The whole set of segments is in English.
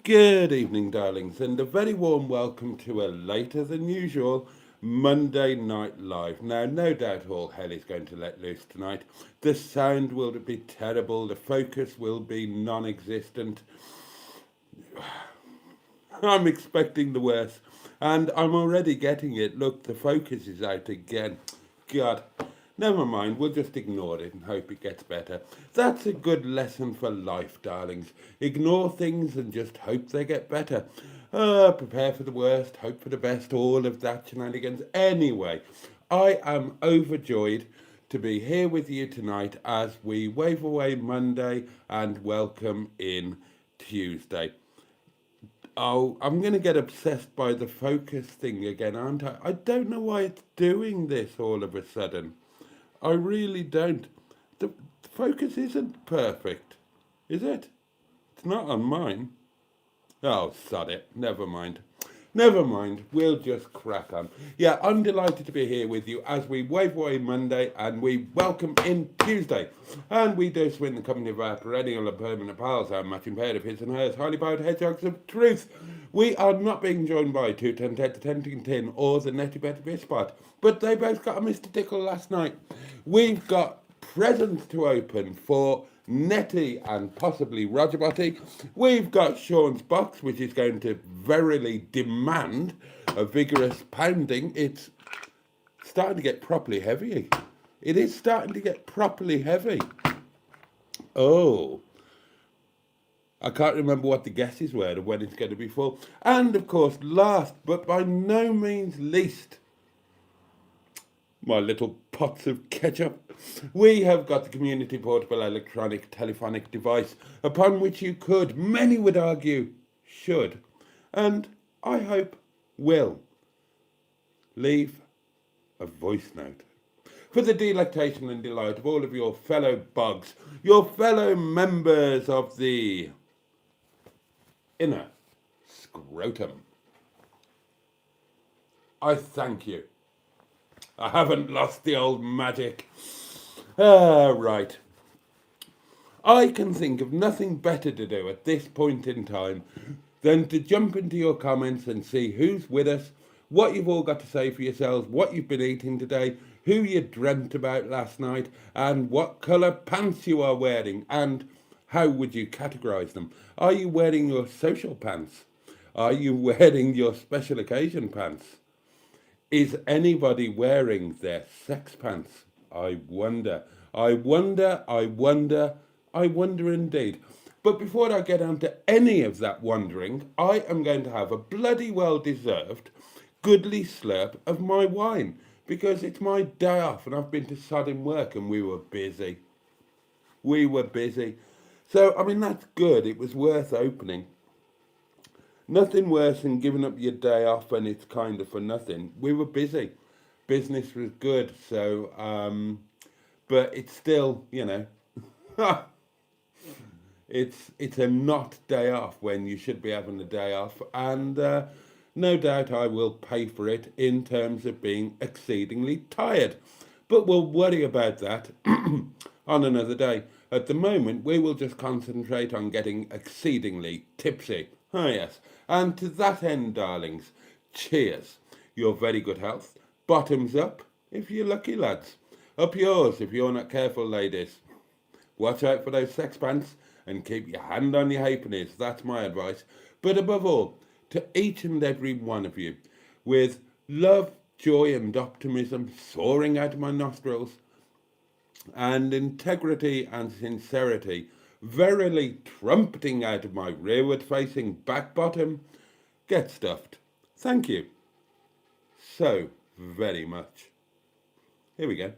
Good evening, darlings, and a very warm welcome to a later than usual Monday Night Live. Now, no doubt all hell is going to let loose tonight. The sound will be terrible, the focus will be non-existent. I'm expecting the worst, and I'm already getting it. Look, the focus is out again. God. Never mind, we'll just ignore it and hope it gets better. That's a good lesson for life, darlings. Ignore things and just hope they get better. Prepare for the worst, hope for the best, all of that shenanigans. Anyway, I am overjoyed to be here with you tonight as we wave away Monday and welcome in Tuesday. Oh, I'm going to get obsessed by the focus thing again, aren't I? I don't know why it's doing this all of a sudden. I really don't. The focus isn't perfect, is it? It's not on mine. Oh, sod it. Never mind. Never mind. We'll just crack on. Yeah, I'm delighted to be here with you as we wave away Monday and we welcome in Tuesday. And we do so in the company of our perennial and permanent pals, our matching pair of his and hers, highly powered hedgehogs of truth. We are not being joined by 210 to Tentington or the Netty Better Bispot, but they both got a Mr. Tickle last night. We've got presents to open for Netty and possibly Roger Boaty. We've got Sean's box, which is going to verily demand a vigorous pounding. It's starting to get properly heavy. It is starting to get properly heavy. Oh, I can't remember what the guesses were of when it's going to be full. And of course, last but by no means least, my little pots of ketchup, we have got the community portable electronic telephonic device upon which you could, many would argue, should, and I hope will, leave a voice note for the delectation and delight of all of your fellow bugs, your fellow members of the inner scrotum. I thank you. I haven't lost the old magic. Right. I can think of nothing better to do at this point in time than to jump into your comments and see who's with us, what you've all got to say for yourselves, what you've been eating today, who you dreamt about last night, and what colour pants you are wearing, and how would you categorise them? Are you wearing your social pants? Are you wearing your special occasion pants? Is anybody wearing their sex pants? I wonder. I wonder indeed. But before I get on to any of that wondering, I am going to have a bloody well-deserved goodly slurp of my wine because it's my day off and I've been to sodding work and we were busy. So, I mean, that's good. It was worth opening. Nothing worse than giving up your day off and it's kind of for nothing. We were busy. Business was good, so, but it's still, you know, it's a not day off when you should be having a day off. And no doubt I will pay for it in terms of being exceedingly tired. But we'll worry about that on another day. At the moment, we will just concentrate on getting exceedingly tipsy. Ah, yes. And to that end, darlings, cheers. Your very good health. Bottoms up, if you're lucky, lads. Up yours, if you're not careful, ladies. Watch out for those sex pants and keep your hand on your halfpennies. That's my advice. But above all, to each and every one of you, with love, joy, and optimism soaring out of my nostrils, and integrity and sincerity verily trumpeting out of my rearward-facing back bottom, get stuffed. Thank you so very much. Here we go.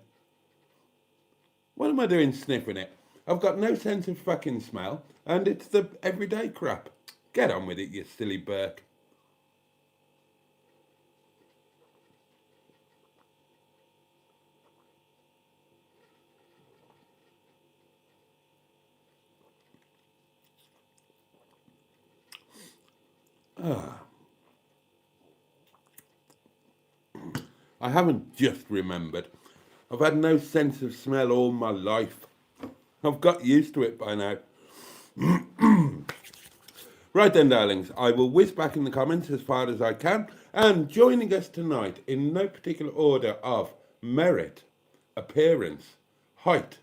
What am I doing sniffing it? I've got no sense of fucking smell, and it's the everyday crap. Get on with it, you silly Burke. I haven't just remembered. I've had no sense of smell all my life. I've got used to it by now. Right then, darlings, I will whiz back in the comments as far as I can. And joining us tonight, in no particular order of merit, appearance, height,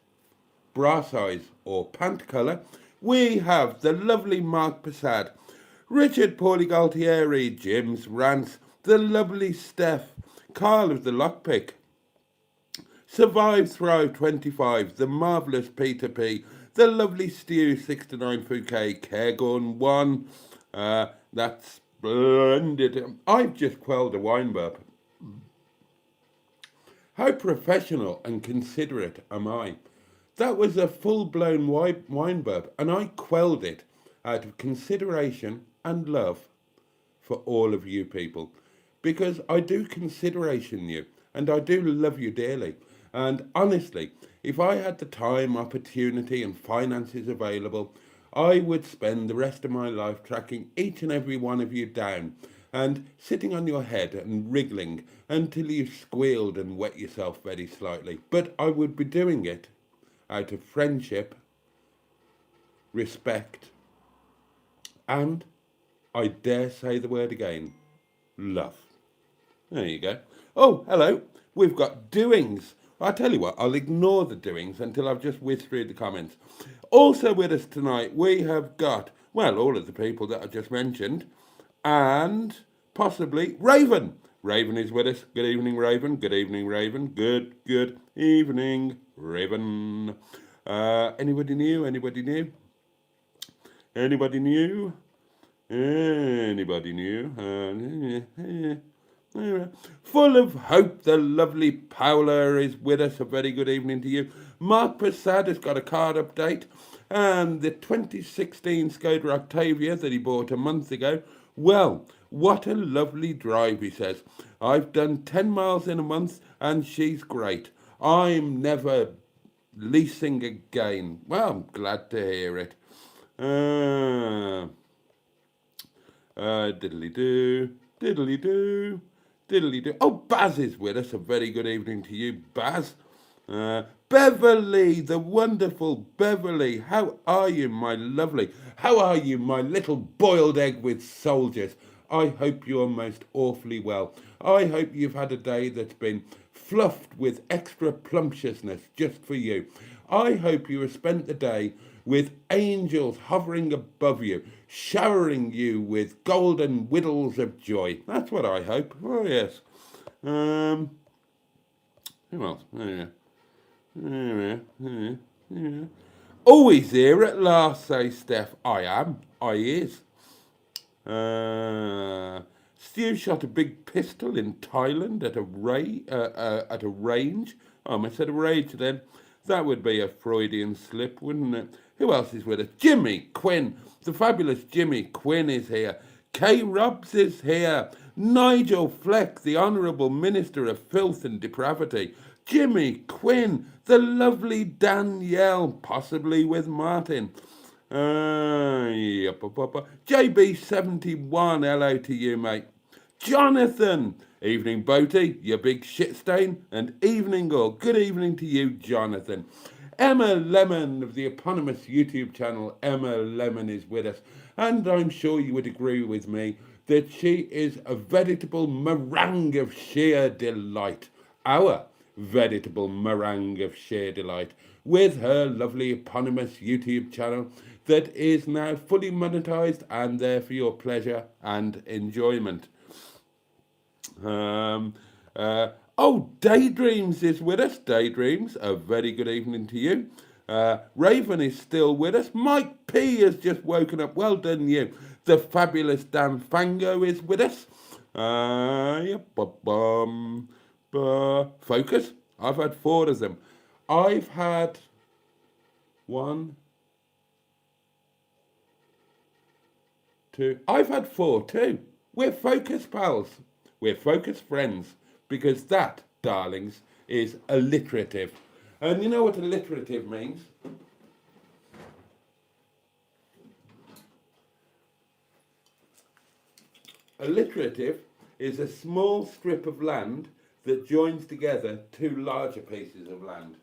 bra size or pant colour, we have the lovely Mark Passad, Richard Paulie Galtieri, Jim's Rants, the lovely Steph, Carl of the Lockpick, Survive Thrive 25, the marvellous Peter P, the lovely Stew 69 Fouquet, Cairgorn 1, that's splendid. I've just quelled a wine burp. How professional and considerate am I? That was a full-blown wine burp, and I quelled it out of consideration and love for all of you people. Because I do consideration you, and I do love you dearly. And honestly, if I had the time, opportunity and finances available, I would spend the rest of my life tracking each and every one of you down and sitting on your head and wriggling until you squealed and wet yourself very slightly. But I would be doing it out of friendship, respect, and, I dare say the word again, love. There you go. Oh, hello. We've got doings. I tell you what, I'll ignore the doings until I've just whizzed through the comments. Also with us tonight, we have got, well, all of the people that I just mentioned, and possibly Raven. Raven is with us. Good evening, Raven. Good evening, Raven. Good evening, Raven. Anybody new? Anybody new? Anybody new? Anybody new? Full of hope, the lovely Paula is with us. A very good evening to you. Mark Passad has got a card update. And the 2016 Skoda Octavia that he bought a month ago, well, what a lovely drive, he says. I've done 10 miles in a month and she's great. I'm never leasing again. Well, I'm glad to hear it. Diddly-doo, diddly-doo, diddly-doo. Oh, Baz is with us. A very good evening to you, Baz. Beverly, the wonderful Beverly. How are you, my lovely? How are you, my little boiled egg with soldiers? I hope you're most awfully well. I hope you've had a day that's been fluffed with extra plumptiousness just for you. I hope you have spent the day with angels hovering above you, showering you with golden whittles of joy. That's what I hope. Oh, yes. Who else? Oh, he's here at last, says Steph. I am. I is. Stu shot a big pistol in Thailand at a range. Oh, I said a rage then. That would be a Freudian slip, wouldn't it? Who else is with us? Jimmy Quinn. The fabulous Jimmy Quinn is here. Kay Robs is here. Nigel Fleck, the Honourable Minister of Filth and Depravity. Jimmy Quinn. The lovely Danielle, possibly with Martin. JB71, hello to you, mate. Jonathan, evening Boaty, you big shit stain, and evening or good evening to you, Jonathan. Emma Lemon of the eponymous YouTube channel, Emma Lemon is with us, and I'm sure you would agree with me that she is a veritable meringue of sheer delight. Our veritable meringue of sheer delight, with her lovely eponymous YouTube channel that is now fully monetized and there for your pleasure and enjoyment. Daydreams is with us. Daydreams, a very good evening to you. Raven is still with us. Mike P has just woken up. Well done, you. The fabulous Dan Fango is with us. Focus. I've had 4 of them. I've had 1, 2. I've had 4 too. We're focus pals. We're focus friends. Because that, darlings, is alliterative. And you know what alliterative means? Alliterative is a small strip of land that joins together 2 larger pieces of land.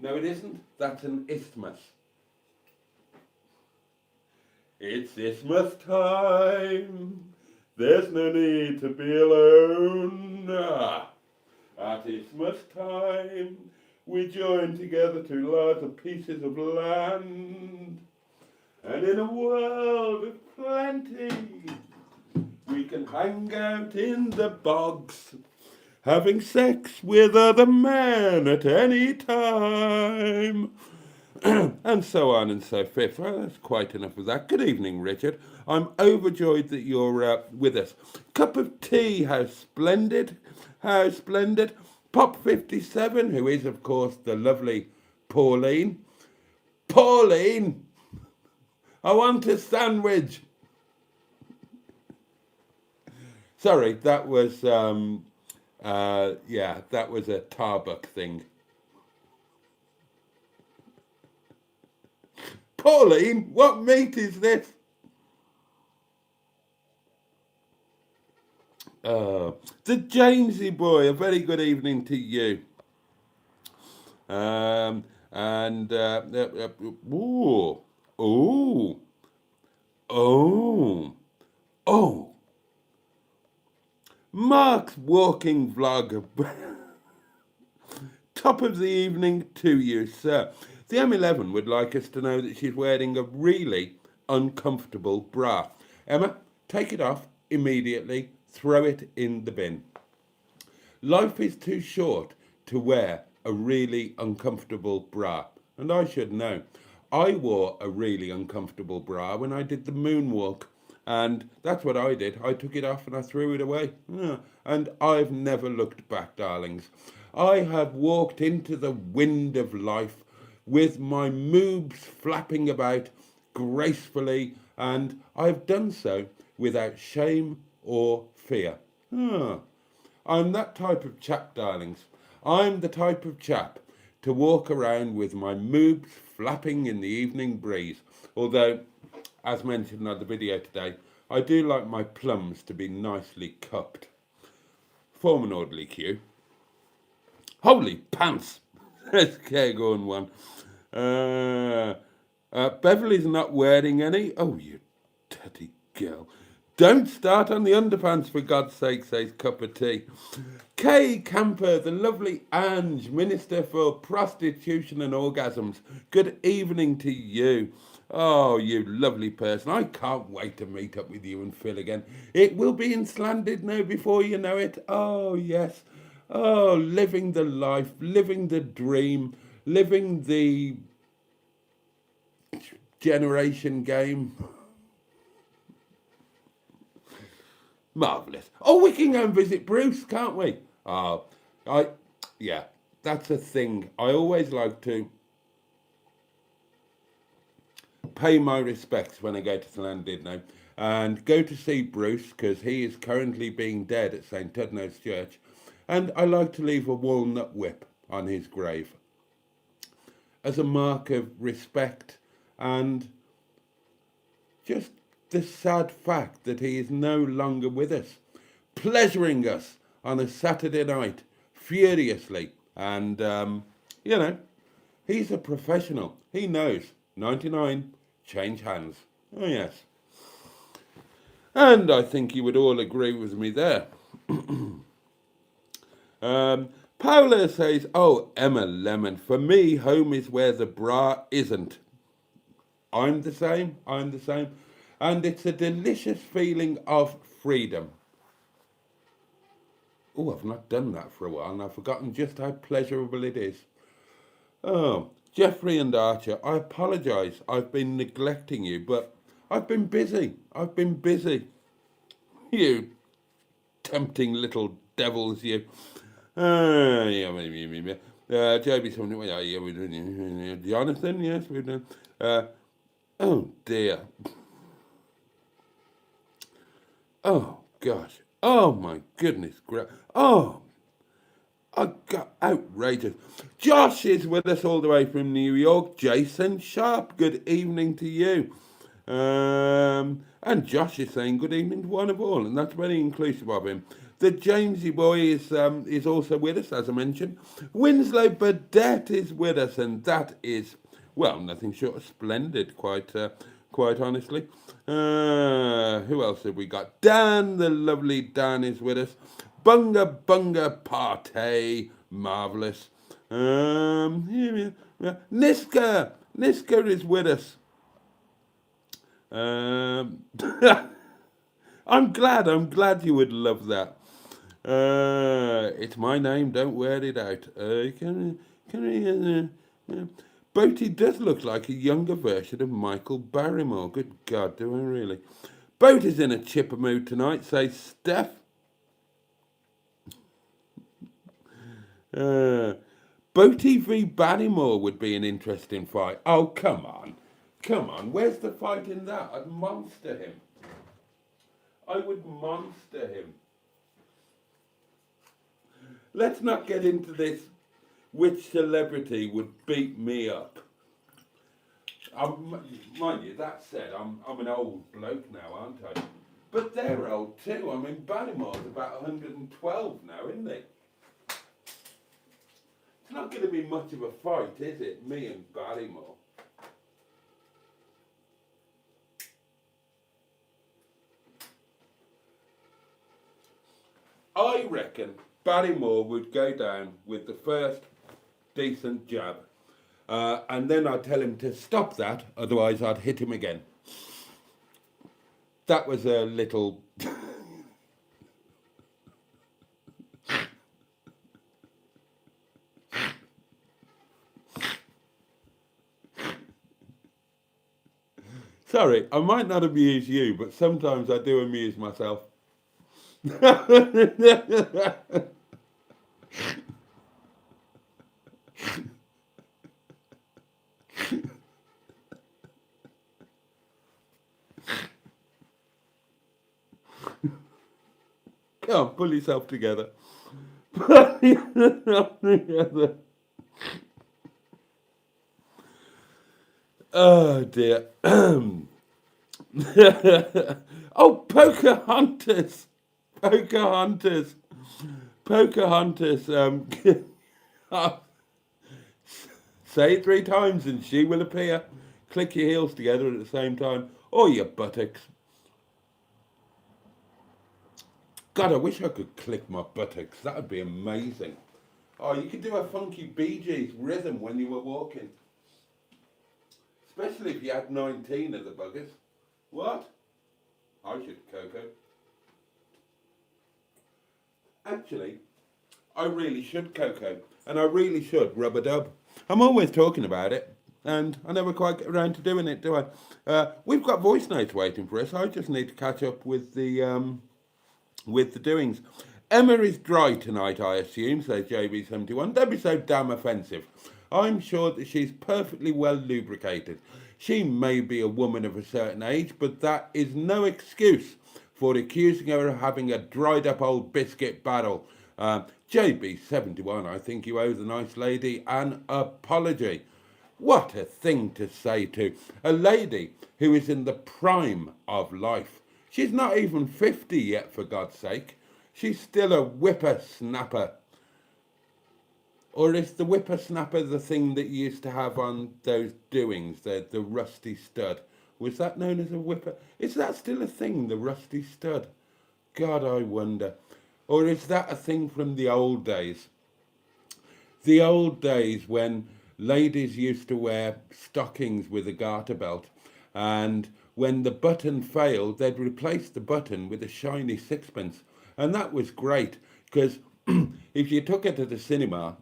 No, it isn't. That's an isthmus. It's Christmas time. There's no need to be alone. At Christmas time, we join together to larger pieces of land. And in a world of plenty, we can hang out in the bogs, having sex with other men at any time. And so on and so forth. Well, that's quite enough of that. Good evening, Richard. I'm overjoyed that you're with us. Cup of tea, how splendid, how splendid. Pop 57, who is, of course, the lovely Pauline. Pauline, I want a sandwich. Sorry, that was, that was a Talbot thing. Pauline, what meat is this? The Jamesy boy, a very good evening to you. Mark's walking vlog. Top of the evening to you, sir. The M11 would like us to know that she's wearing a really uncomfortable bra. Emma, take it off immediately, throw it in the bin. Life is too short to wear a really uncomfortable bra. And I should know. I wore a really uncomfortable bra when I did the moonwalk. And that's what I did. I took it off and I threw it away. Yeah. And I've never looked back, darlings. I have walked into the wind of life with my moobs flapping about gracefully, and I've done so without shame or fear. I'm that type of chap, darlings. I'm the type of chap to walk around with my moobs flapping in the evening breeze. Although, as mentioned on the video today, I do like my plums to be nicely cupped. Form an orderly queue. Holy pants! Let's get going one. Beverly's not wearing any. Oh, you dirty girl. Don't start on the underpants, for God's sake, says Cup of Tea. Kay Camper, the lovely Ange, Minister for Prostitution and Orgasms. Good evening to you. Oh, you lovely person. I can't wait to meet up with you and Phil again. It will be in Slanded now before you know it. Oh, yes. Oh, living the life, living the dream, living the generation game. Marvellous. Oh, we can go and visit Bruce, can't we? Yeah, that's a thing. I always like to pay my respects when I go to Slandid now and go to see Bruce, because he is currently being dead at St. Tudno's Church, and I like to leave a walnut whip on his grave as a mark of respect and just the sad fact that he is no longer with us, pleasuring us on a Saturday night furiously. And, he's a professional. He knows 99 change hands. Oh, yes. And I think you would all agree with me there. Paula says, oh, Emma Lemon, for me, home is where the bra isn't. I'm the same. And it's a delicious feeling of freedom. Oh, I've not done that for a while, and I've forgotten just how pleasurable it is. Oh, Jeffrey and Archer, I apologise. I've been neglecting you, but I've been busy. You tempting little devils, you. Joby, something. Jonathan, yes, we've done. Oh, dear. Oh, gosh. Oh, my goodness. Oh, I got outrageous. Josh is with us all the way from New York. Jason Sharp, good evening to you. And Josh is saying good evening to one of all, and that's very inclusive of him. The Jamesy boy is also with us, as I mentioned. Winslow Burdett is with us, and that is, well, nothing short of splendid. Quite quite honestly. Who else have we got? Dan, the lovely Dan is with us. Bunga Bunga Party, marvellous. Niska is with us. I'm glad you would love that. It's my name, don't wear it out. Boaty does look like a younger version of Michael Barrymore. Good God, do I really? Boaty's in a chipper mood tonight, says Steph. Boaty v Barrymore would be an interesting fight. Oh, come on. Come on, where's the fight in that? I'd monster him. I would monster him. Let's not get into this. Which celebrity would beat me up? Mind you, that said, I'm an old bloke now, aren't I? But they're old too. I mean, Barrymore's about 112 now, isn't he? It's not going to be much of a fight, is it? Me and Barrymore. I reckon Barrymore would go down with the first decent jab. And then I'd tell him to stop that, otherwise I'd hit him again. That was a little... Sorry, I might not amuse you, but sometimes I do amuse myself. Come on, pull yourself together. Pull yourself together. Oh dear. Oh, Pocahontas. Pocahontas. Pocahontas. Say it 3 times and she will appear. Click your heels together at the same time. Or your buttocks. God, I wish I could click my buttocks. That would be amazing. Oh, you could do a funky Bee Gees rhythm when you were walking. Especially if you had 19 of the buggers. What? I should cocoa. Actually, I really should cocoa. And I really should rub-a-dub. I'm always talking about it. And I never quite get around to doing it, do I? We've got voice notes waiting for us. I just need to catch up with the doings. Emma is dry tonight, I assume, says JB71. Don't be so damn offensive. I'm sure that she's perfectly well lubricated. She may be a woman of a certain age, but that is no excuse for accusing her of having a dried up old biscuit barrel. JB71, I think you owe the nice lady an apology. What a thing to say to a lady who is in the prime of life. She's not even 50 yet, for God's sake. She's still a whippersnapper. Or is the whippersnapper the thing that you used to have on those doings, the rusty stud? Was that known as a whipper? Is that still a thing, the rusty stud? God, I wonder. Or is that a thing from the old days? The old days when ladies used to wear stockings with a garter belt, and when the button failed, they'd replace the button with a shiny sixpence. And that was great, because if you took her to the cinema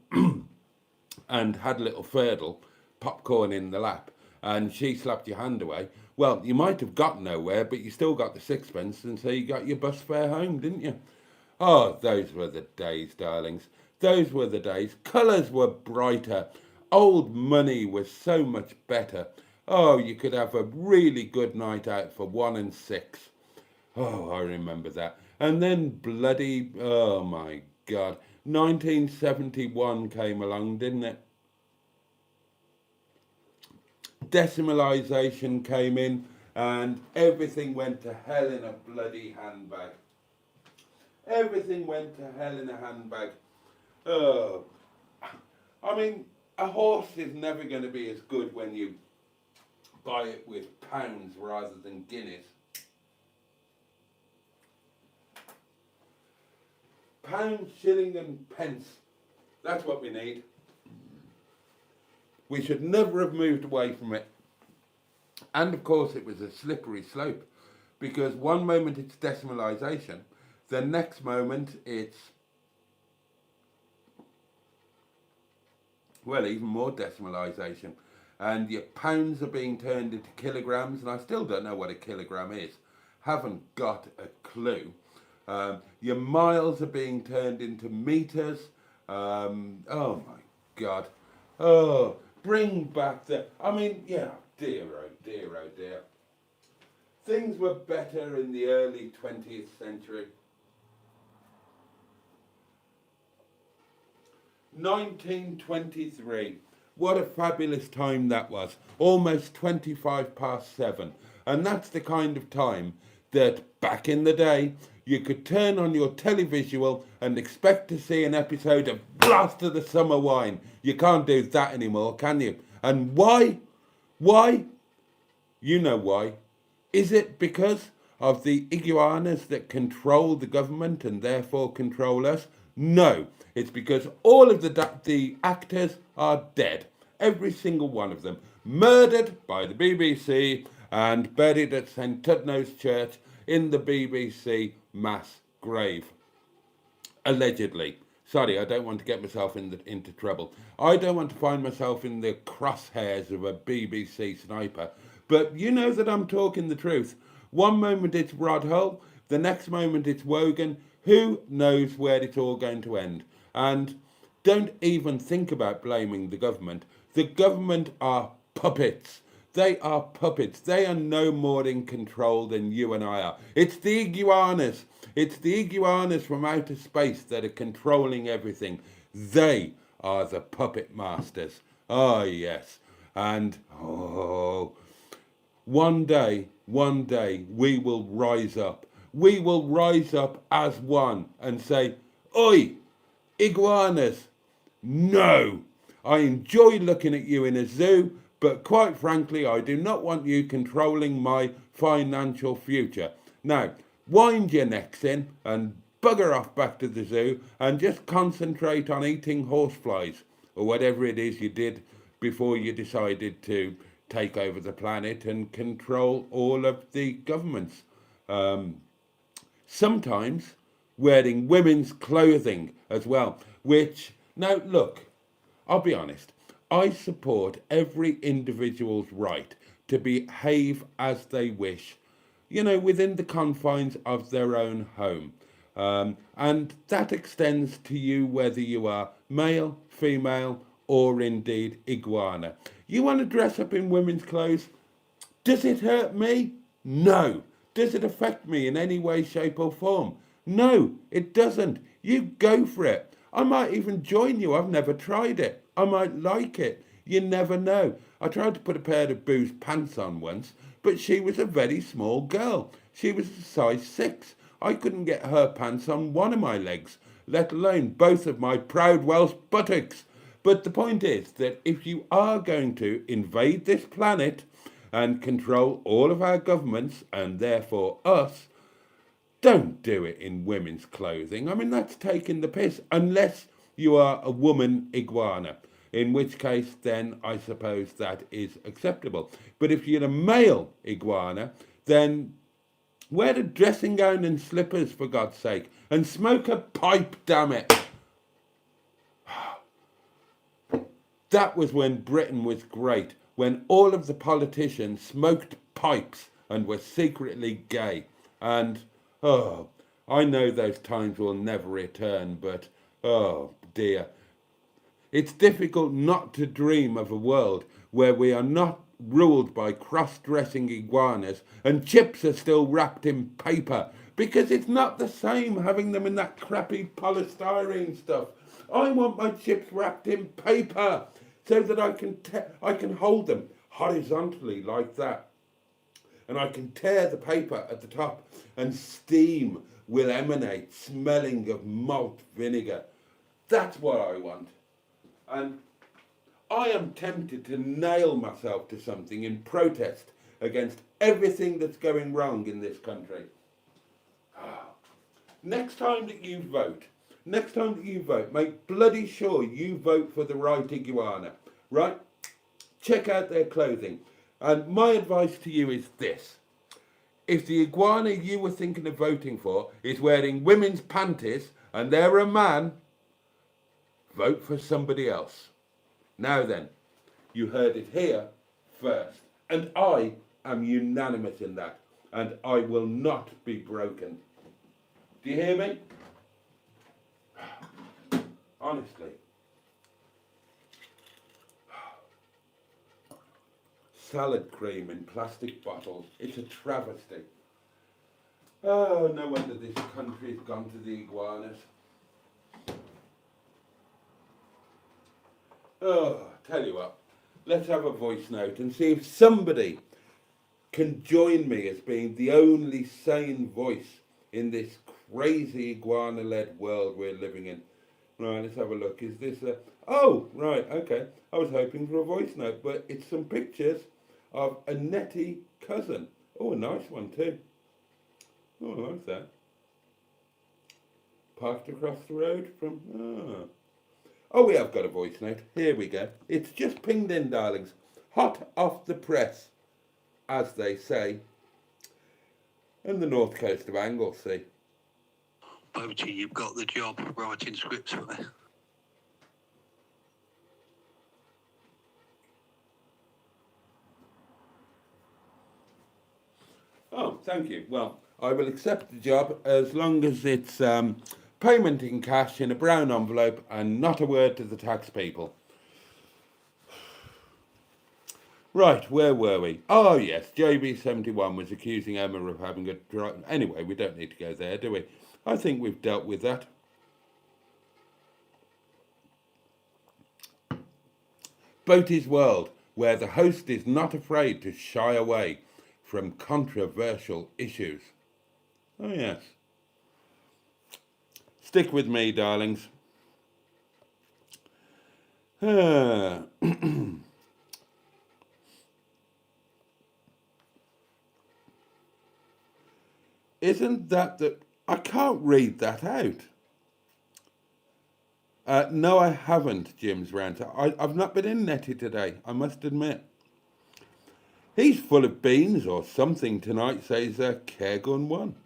and had a little furdle, popcorn in the lap, and she slapped your hand away, well, you might have got nowhere, but you still got the sixpence, and so you got your bus fare home, didn't you? Oh, those were the days, darlings. Those were the days. Colours were brighter. Old money was so much better. Oh, you could have a really good night out for 1 and 6. Oh, I remember that. And then bloody, oh my God, 1971 came along, didn't it? Decimalisation came in and everything went to hell in a bloody handbag. Everything went to hell in a handbag. Oh, I mean, a horse is never going to be as good when you buy it with pounds rather than guineas. Pounds, shilling and pence. That's what we need. We should never have moved away from it. And of course it was a slippery slope, because one moment it's decimalisation, the next moment it's, well, even more decimalisation. And your pounds are being turned into kilograms, and I still don't know what a kilogram is. Haven't got a clue. Your miles are being turned into metres. Oh my God. Oh, bring back the, I mean, yeah, dear, oh dear, oh dear. Things were better in the early 20th century. 1923. What a fabulous time that was. Almost 25 past 7. And that's the kind of time that back in the day you could turn on your televisual and expect to see an episode of Blast of the Summer Wine. You can't do that anymore, can you? And why? Why? You know why. Is it because of the iguanas that control the government and therefore control us? No, it's because all of the actors are dead. Every single one of them. Murdered by the BBC and buried at St Tudno's Church in the BBC mass grave. Allegedly. Sorry, I don't want to get myself into trouble. I don't want to find myself in the crosshairs of a BBC sniper. But you know that I'm talking the truth. One moment it's Rodhull, the next moment it's Wogan. Who knows where it's all going to end? And don't even think about blaming the government. The government are puppets. They are puppets. They are no more in control than you and I are. It's the iguanas. It's the iguanas from outer space that are controlling everything. They are the puppet masters. Oh, yes. And, oh, one day, we will rise up. We will rise up as one and say, oi, iguanas, no. I enjoy looking at you in a zoo, but quite frankly, I do not want you controlling my financial future. Now, wind your necks in and bugger off back to the zoo and just concentrate on eating horseflies or whatever it is you did before you decided to take over the planet and control all of the governments. Sometimes wearing women's clothing as well, which, now look, I'll be honest, I support every individual's right to behave as they wish, you know, within the confines of their own home. And that extends to you whether you are male, female, or indeed iguana. You want to dress up in women's clothes? Does it hurt me? No. Does it affect me in any way, shape or form? No, it doesn't. You go for it. I might even join you. I've never tried it. I might like it. You never know. I tried to put a pair of Boo's pants on once, but she was a very small girl. She was a size 6. I couldn't get her pants on one of my legs, let alone both of my proud Welsh buttocks. But the point is that if you are going to invade this planet and control all of our governments and therefore us, don't do it in women's clothing. I mean, that's taking the piss, unless you are a woman iguana, in which case then I suppose that is acceptable. But if you're a male iguana, then wear a dressing gown and slippers, for God's sake, and smoke a pipe, damn it. That was when Britain was great, when all of the politicians smoked pipes and were secretly gay. And, oh, I know those times will never return, but, oh dear. It's difficult not to dream of a world where we are not ruled by cross-dressing iguanas and chips are still wrapped in paper, because it's not the same having them in that crappy polystyrene stuff. I want my chips wrapped in paper so that I can hold them horizontally like that. And I can tear the paper at the top and steam will emanate, smelling of malt vinegar. That's what I want. And I am tempted to nail myself to something in protest against everything that's going wrong in this country. Next time that you vote, make bloody sure you vote for the right iguana, right? Check out their clothing. And my advice to you is this. If the iguana you were thinking of voting for is wearing women's panties and they're a man, vote for somebody else. Now then, you heard it here first. And I am unanimous in that. And I will not be broken. Do you hear me? Honestly. Salad cream in plastic bottles. It's a travesty. Oh, no wonder this country's gone to the iguanas. Oh, tell you what. Let's have a voice note and see if somebody can join me as being the only sane voice in this crazy iguana-led world we're living in. Right, let's have a look. Is this a... Oh, right, okay. I was hoping for a voice note, but it's some pictures of a NETTY cousin. Oh, a nice one too. Oh, I like that. Parked across the road from... Oh, we have got a voice note. Here we go. It's just pinged in, darlings. Hot off the press, as they say, in the north coast of Anglesey. Boaty, you've got the job writing scripts for me. Oh, thank you. Well, I will accept the job as long as it's payment in cash in a brown envelope and not a word to the tax people. Right, where were we? Oh, yes, JB71 was accusing Emma of having a drive. Anyway, we don't need to go there, do we? I think we've dealt with that. Boaty's World, where the host is not afraid to shy away from controversial issues. Oh, yes. Stick with me, darlings. Isn't that the... I can't read that out. No, I haven't, Jim's rant. I've not been in Netty today, I must admit. He's full of beans or something tonight, says Caregun 1.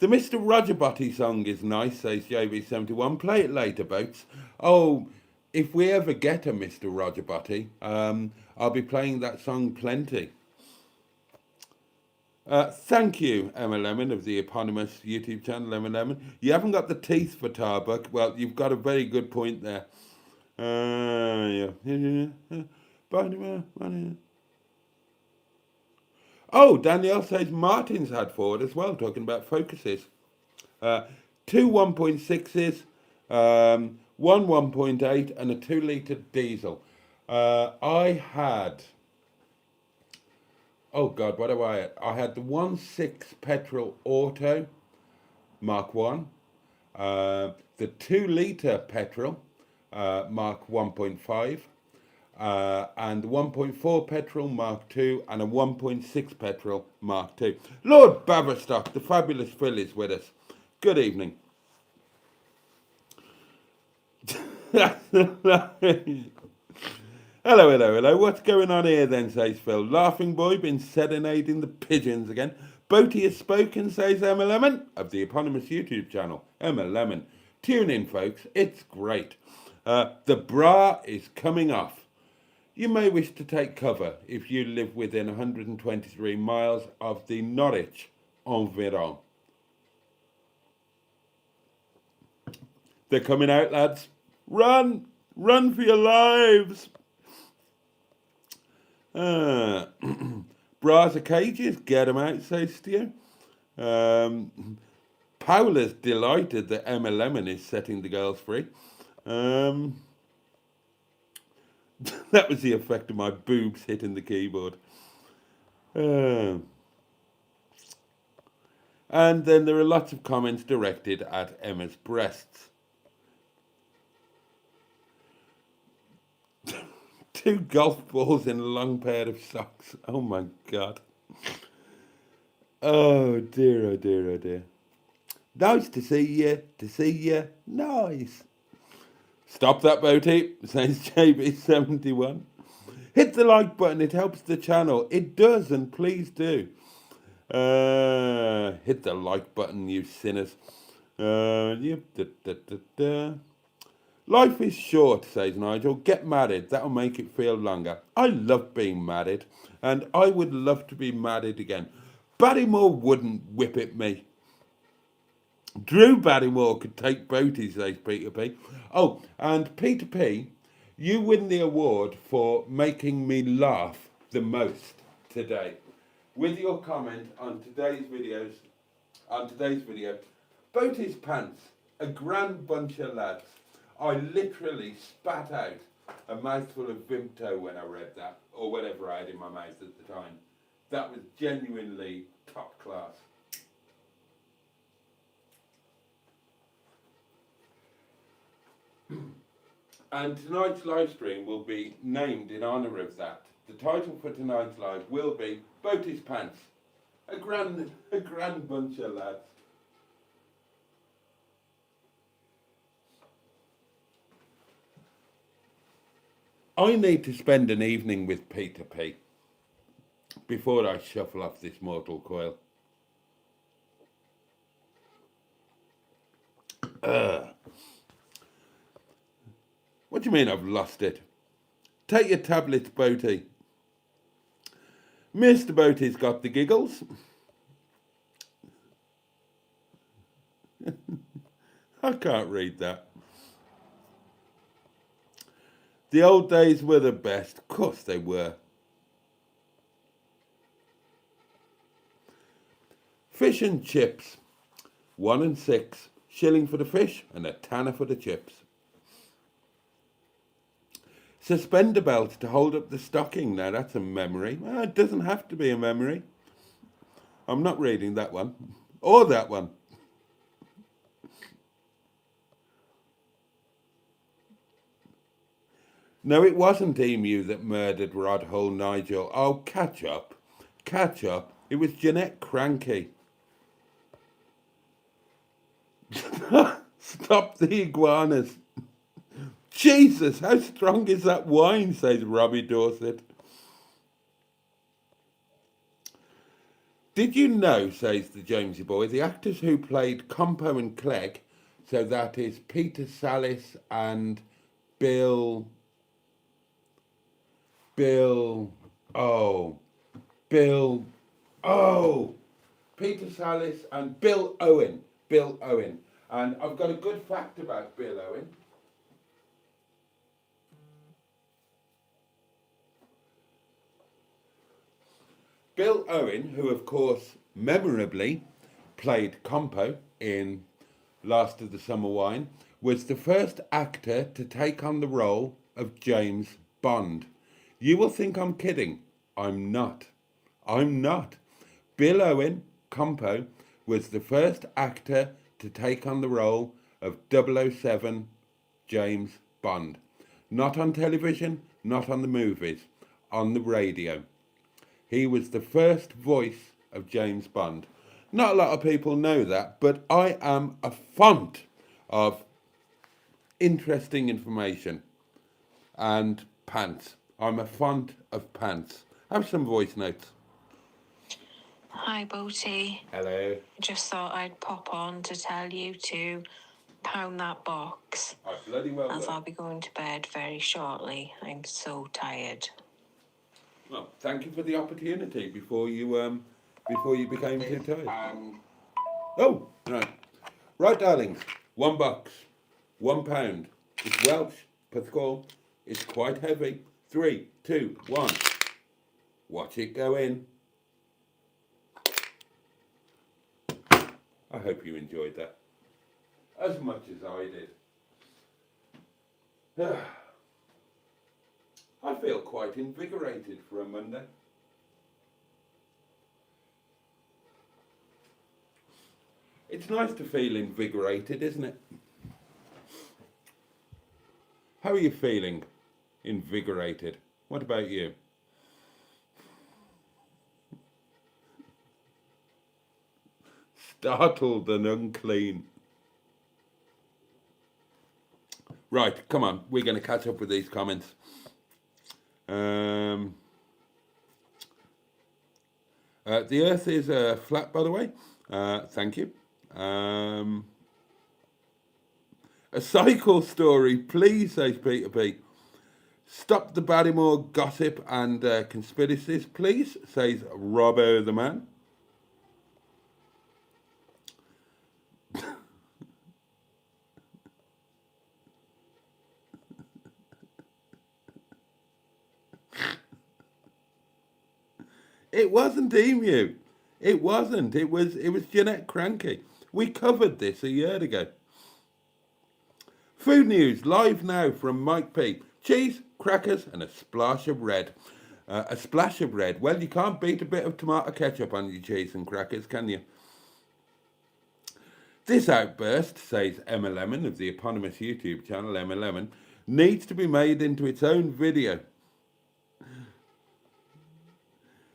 The Mr. Roger Boaty song is nice, says JB71. Play it later, Boats. Oh, if we ever get a Mr. Roger Boaty, I'll be playing that song plenty. Thank you, Emma Lemon of the eponymous YouTube channel, Emma Lemon. You haven't got the teeth for Talbot. Well, you've got a very good point there. Yeah. Oh, Danielle says Martin's had Ford as well, talking about Focuses. 2 1.6s, 1 1.8 and a 2-litre diesel. I had... Oh God, what have I had? I had the 1.6 petrol auto, Mark 1, the 2-litre petrol, Mark 1.5, and the 1.4 petrol, Mark 2, and a 1.6 petrol, Mark 2. Lord Baverstock, the fabulous Phil is with us. Good evening. Hello, hello, hello. What's going on here then, says Phil. Laughing boy, been serenading the pigeons again. Boaty has spoken, says Emma Lemon, of the eponymous YouTube channel. Emma Lemon. Tune in, folks. It's great. The bra is coming off. You may wish to take cover if you live within 123 miles of the Norwich environ. They're coming out, lads. Run! Run for your lives! Bras are cages, get them out, says Stu. Paula's delighted that Emma Lemon is setting the girls free. That was the effect of my boobs hitting the keyboard. And then there are lots of comments directed at Emma's breasts. 2 golf balls in a long pair of socks. Oh my God. Oh dear, oh dear, oh dear. Nice to see you, nice. Stop that, Boaty, says JB71. Hit the like button, it helps the channel. It does, and please do. Hit the like button, you sinners. Life is short, says Nigel. Get married, that'll make it feel longer. I love being married, and I would love to be married again. Barrymore wouldn't whip at me. Drew Barrymore could take Boaty, says Peter P. Oh, and Peter P, you win the award for making me laugh the most today. With your comment on today's video, Boaty's pants, a grand bunch of lads. I literally spat out a mouthful of Vimto when I read that, or whatever I had in my mouth at the time. That was genuinely top class. And tonight's live stream will be named in honour of that. The title for tonight's live will be Boaty's Pants, a grand bunch of lads. I need to spend an evening with Peter P before I shuffle off this mortal coil. What do you mean I've lost it? Take your tablets, Boaty. Mr. Boaty's got the giggles. I can't read that. The old days were the best. Of course they were. Fish and chips. 1 and 6. Shilling for the fish and a tanner for the chips. Suspender belt to hold up the stocking. Now that's a memory. Well, it doesn't have to be a memory. I'm not reading that one. Or that one. No, it wasn't Emu that murdered Rodhole Nigel. Oh, catch up. Catch up. It was Jeanette Cranky. Stop the iguanas. Jesus, how strong is that wine, says Robbie Dorset. Did you know, says the Jamesy boy, the actors who played Compo and Clegg, so that is Peter Sallis and Bill, Peter Sallis and Bill Owen. And I've got a good fact about Bill Owen. Bill Owen, who of course memorably played Compo in Last of the Summer Wine, was the first actor to take on the role of James Bond. You will think I'm kidding. I'm not. Bill Owen, Compo, was the first actor to take on the role of 007 James Bond. Not on television, not on the movies, on the radio. He was the first voice of James Bond. Not a lot of people know that, but I am a font of interesting information and pants. I'm a font of pants. Have some voice notes. Hi, Boaty. Hello. Just thought I'd pop on to tell you to pound that box. I bloody well as will. I'll be going to bed very shortly. I'm so tired. Well, thank you for the opportunity before you became too tired. Oh, right, darlings. £1, £1. It's Welsh, Pascal. It's quite heavy. 3, 2, 1. Watch it go in. I hope you enjoyed that as much as I did. I feel quite invigorated for a Monday. It's nice to feel invigorated, isn't it? How are you feeling? invigorated. What about you? Startled and unclean. Right, come on. We're going to catch up with these comments. The earth is flat, by the way. Thank you. A cycle story, please, says Peter P. Stop the Barrymore gossip and conspiracies, please, says Robbo the man. It wasn't Emu. It wasn't. It was Jeanette Cranky. We covered this a year ago. Food news live now from Mike P. Cheese, crackers, and a splash of red. A splash of red. Well, you can't beat a bit of tomato ketchup on your cheese and crackers, can you? This outburst, says Emma Lemon of the eponymous YouTube channel Emma Lemon, needs to be made into its own video.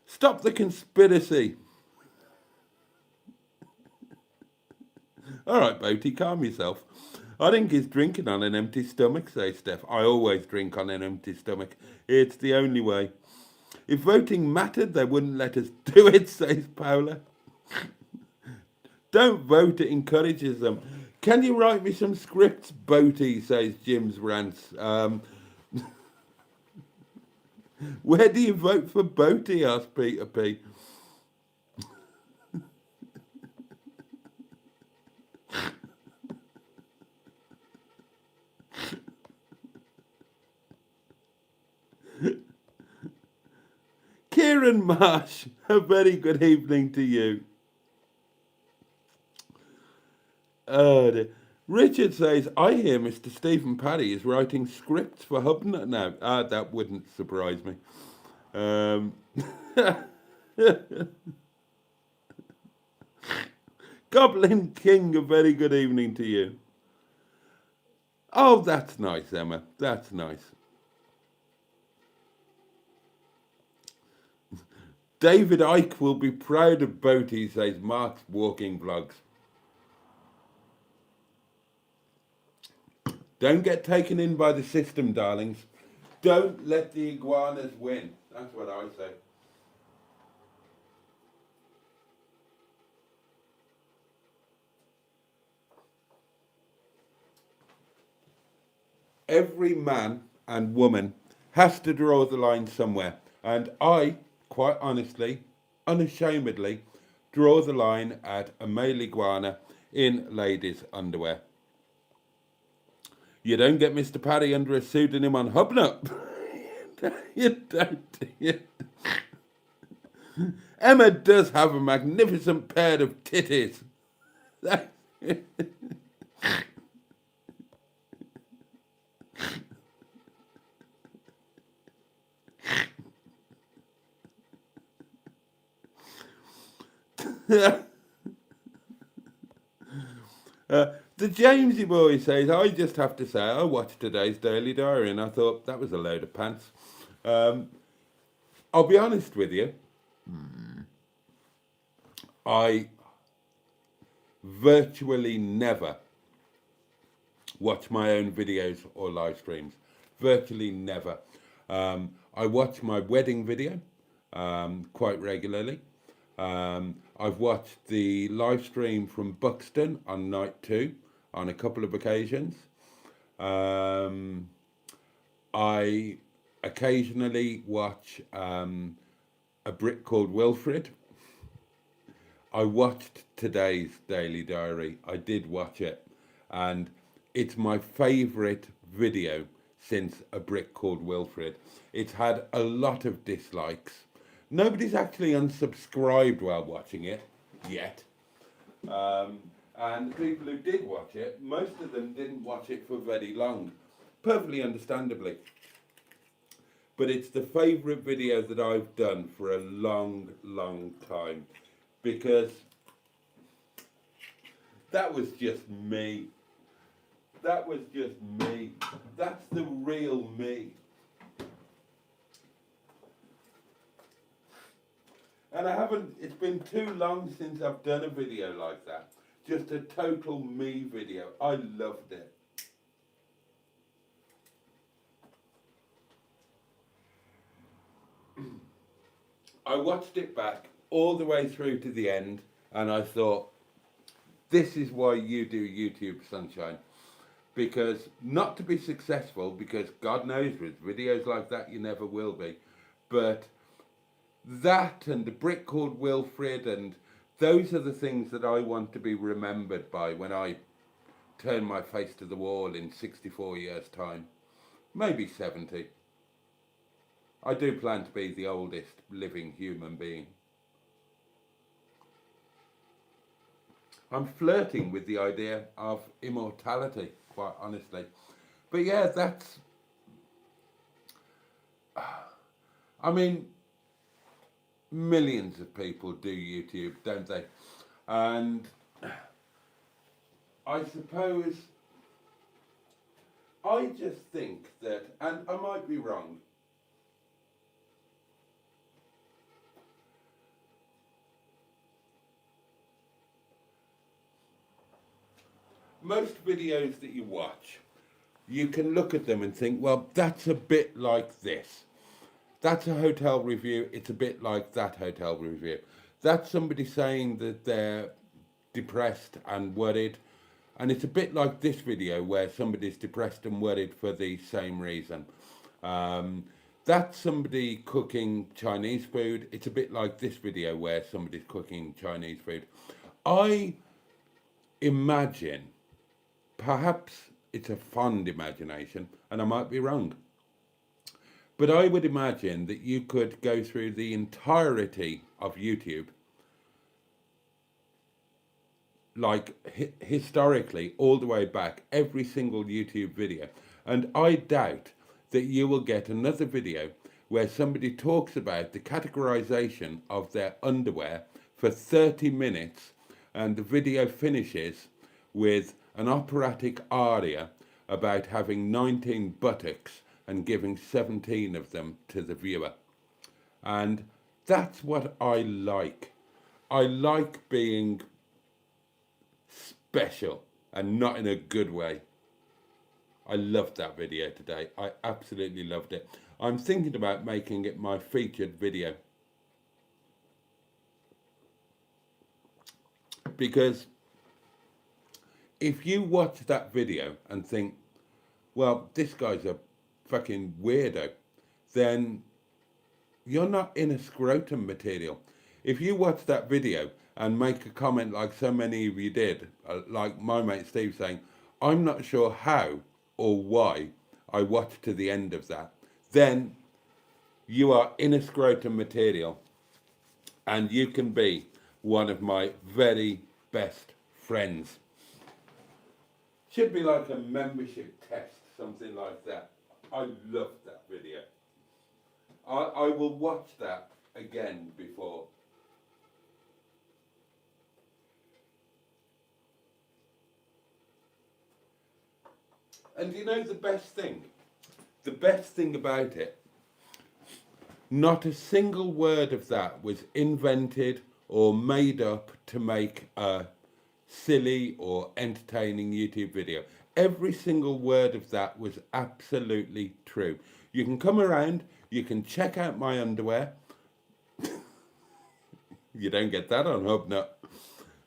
Stop the conspiracy. All right, Boaty, calm yourself. I think he's drinking on an empty stomach, says Steph. I always drink on an empty stomach. It's the only way. If voting mattered, they wouldn't let us do it, says Paula. Don't vote, it encourages them. Can you write me some scripts, Boaty, says Jim's rants. Where do you vote for Boaty, asked Peter P. Kieran Marsh, a very good evening to you. Richard says, I hear Mr. Stephen Paddy is writing scripts for Hubnut now. That wouldn't surprise me. Goblin King, a very good evening to you. Oh, that's nice, Emma. That's nice. David Icke will be proud of Boaty, says Mark's walking vlogs. Don't get taken in by the system, darlings. Don't let the iguanas win. That's what I say. Every man and woman has to draw the line somewhere. And I, quite honestly, unashamedly, draw the line at a male iguana in ladies' underwear. You don't get Mr. Paddy under a pseudonym on Hubnut. You don't. Emma does have a magnificent pair of titties. The Jamesy boy says, I just have to say, I watched today's Daily Diary and I thought that was a load of pants. I'll be honest with you. I virtually never watch my own videos or live streams. Virtually never. I watch my wedding video quite regularly. I've watched the live stream from Buxton on night 2 on a couple of occasions. I occasionally watch a Brit called Wilfred. I watched today's Daily Diary. I did watch it, and it's my favourite video since A Brit Called Wilfred. It's had a lot of dislikes. Nobody's actually unsubscribed while watching it yet. And the people who did watch it, most of them didn't watch it for very long, perfectly understandably. But it's the favourite video that I've done for a long, long time, because that was just me. That was just me. That's the real me. And I haven't, it's been too long since I've done a video like that. Just a total me video. I loved it. I watched it back all the way through to the end and I thought, this is why you do YouTube, Sunshine. Because not to be successful, because God knows with videos like that you never will be, but that and the brick called Wilfred, and those are the things that I want to be remembered by when I turn my face to the wall in 64 years time, maybe 70. I do plan to be the oldest living human being. I'm flirting with the idea of immortality, quite honestly. But yeah, that's, I mean, millions of people do YouTube, don't they? And I suppose, I just think that, and I might be wrong, most videos that you watch, you can look at them and think, well, that's a bit like this. That's a hotel review, it's a bit like that hotel review. That's somebody saying that they're depressed and worried, and it's a bit like this video where somebody's depressed and worried for the same reason. That's somebody cooking Chinese food, it's a bit like this video where somebody's cooking Chinese food. I imagine, perhaps it's a fond imagination, and I might be wrong, but I would imagine that you could go through the entirety of YouTube, like historically, all the way back, every single YouTube video, and I doubt that you will get another video where somebody talks about the categorization of their underwear for 30 minutes, and the video finishes with an operatic aria about having 19 buttocks and giving 17 of them to the viewer. And that's what I like. I like being special, and not in a good way. I loved that video today. I absolutely loved it. I'm thinking about making it my featured video, because if you watch that video and think, well, this guy's a fucking weirdo, then you're not in a scrotum material. If you watch that video and make a comment like so many of you did, like my mate Steve saying, I'm not sure how or why I watched to the end of that, then you are in a scrotum material and you can be one of my very best friends. Should be like a membership test, something like that. I loved that video. I will watch that again before. And you know the best thing? The best thing about it, not a single word of that was invented or made up to make a silly or entertaining YouTube video. Every single word of that was absolutely true. You can come around, you can check out my underwear. You don't get that on Hubnut.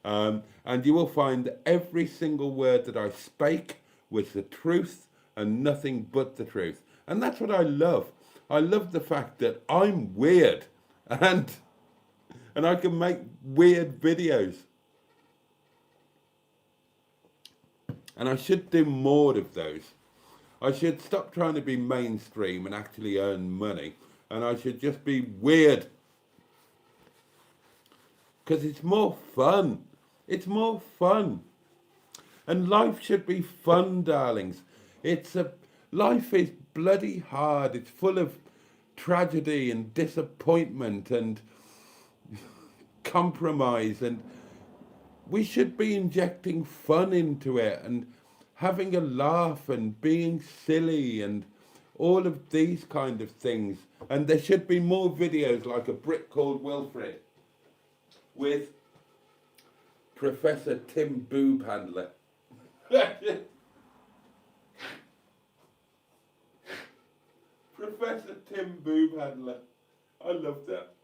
And you will find that every single word that I spake was the truth and nothing but the truth. And that's what I love. I love the fact that I'm weird and I can make weird videos. And I should do more of those. I should stop trying to be mainstream and actually earn money. And I should just be weird. Because it's more fun. It's more fun. And life should be fun, darlings. Life is bloody hard. It's full of tragedy and disappointment and compromise, and we should be injecting fun into it and having a laugh and being silly and all of these kind of things. And there should be more videos like A Brick Called Wilfred. with Professor Tim Boob Handler. Professor Tim Boob Handler. I love that.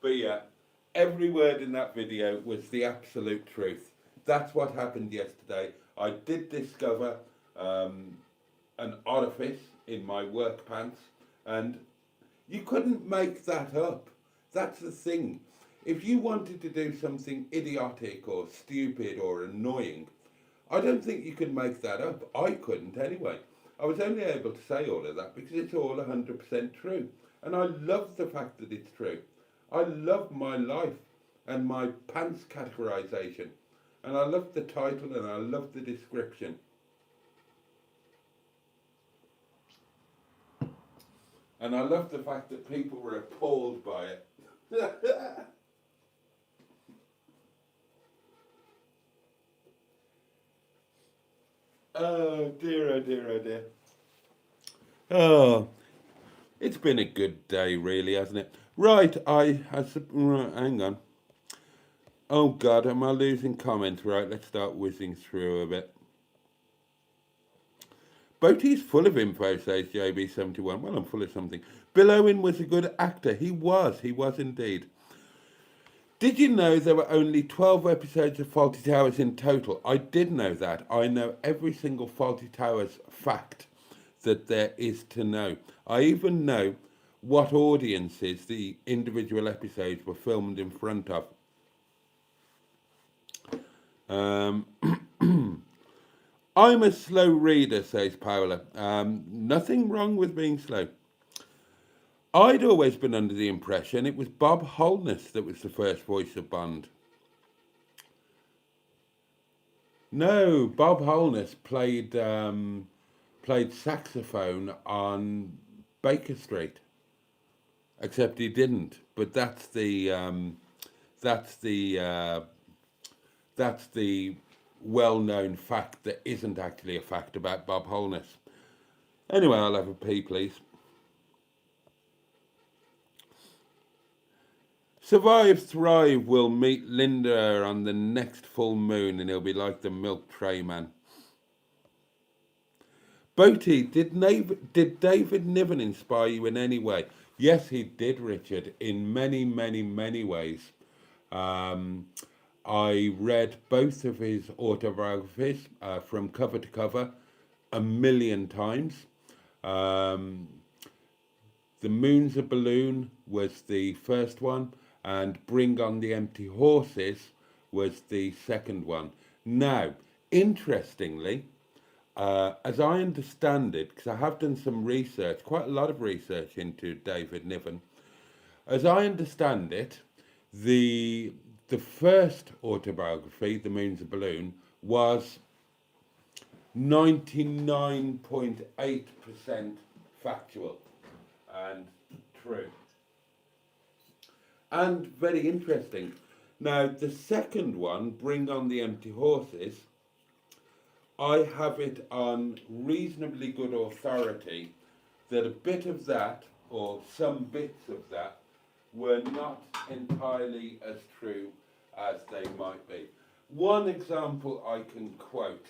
But yeah, every word in that video was the absolute truth. That's what happened yesterday. I did discover an orifice in my work pants, and you couldn't make that up. That's the thing. If you wanted to do something idiotic or stupid or annoying, I don't think you could make that up. I couldn't anyway. I was only able to say all of that because it's all 100% true. And I love the fact that it's true. I love my life and my pants categorisation. And I love the title and I love the description. And I love the fact that people were appalled by it. Oh dear, oh dear, oh dear. Oh, it's been a good day really, hasn't it? Right, right, hang on. Oh God, am I losing comments? Right, let's start whizzing through a bit. Boaty's full of info, says JB71. Well, I'm full of something. Bill Owen was a good actor. He was indeed. Did you know there were only 12 episodes of Fawlty Towers in total? I did know that. I know every single Fawlty Towers fact that there is to know. I even know what audiences the individual episodes were filmed in front of. I'm a slow reader, says Paola. Nothing wrong with being slow. I'd always been under the impression it was Bob Holness that was the first voice of Bond. No, Bob Holness played saxophone on Baker Street, except he didn't. But that's the well-known fact that isn't actually a fact about Bob Holness. Anyway, I'll have a pee, please. Survive Thrive will meet Linda on the next full moon and he'll be like the milk tray man. Boaty, did David Niven inspire you in any way? Yes, he did, Richard, in many, many, many ways. I read both of his autobiographies from cover to cover 1,000,000 times. The Moon's a Balloon was the first one, and Bring on the Empty Horses was the second one. Now, interestingly, as I understand it, because I have done some research, quite a lot of research into David Niven, as I understand it, the first autobiography, The Moon's a Balloon, was 99.8% factual and true. And very interesting. Now, the second one, Bring on the Empty Horses, I have it on reasonably good authority that a bit of that, or some bits of that, were not entirely as true as they might be. One example I can quote.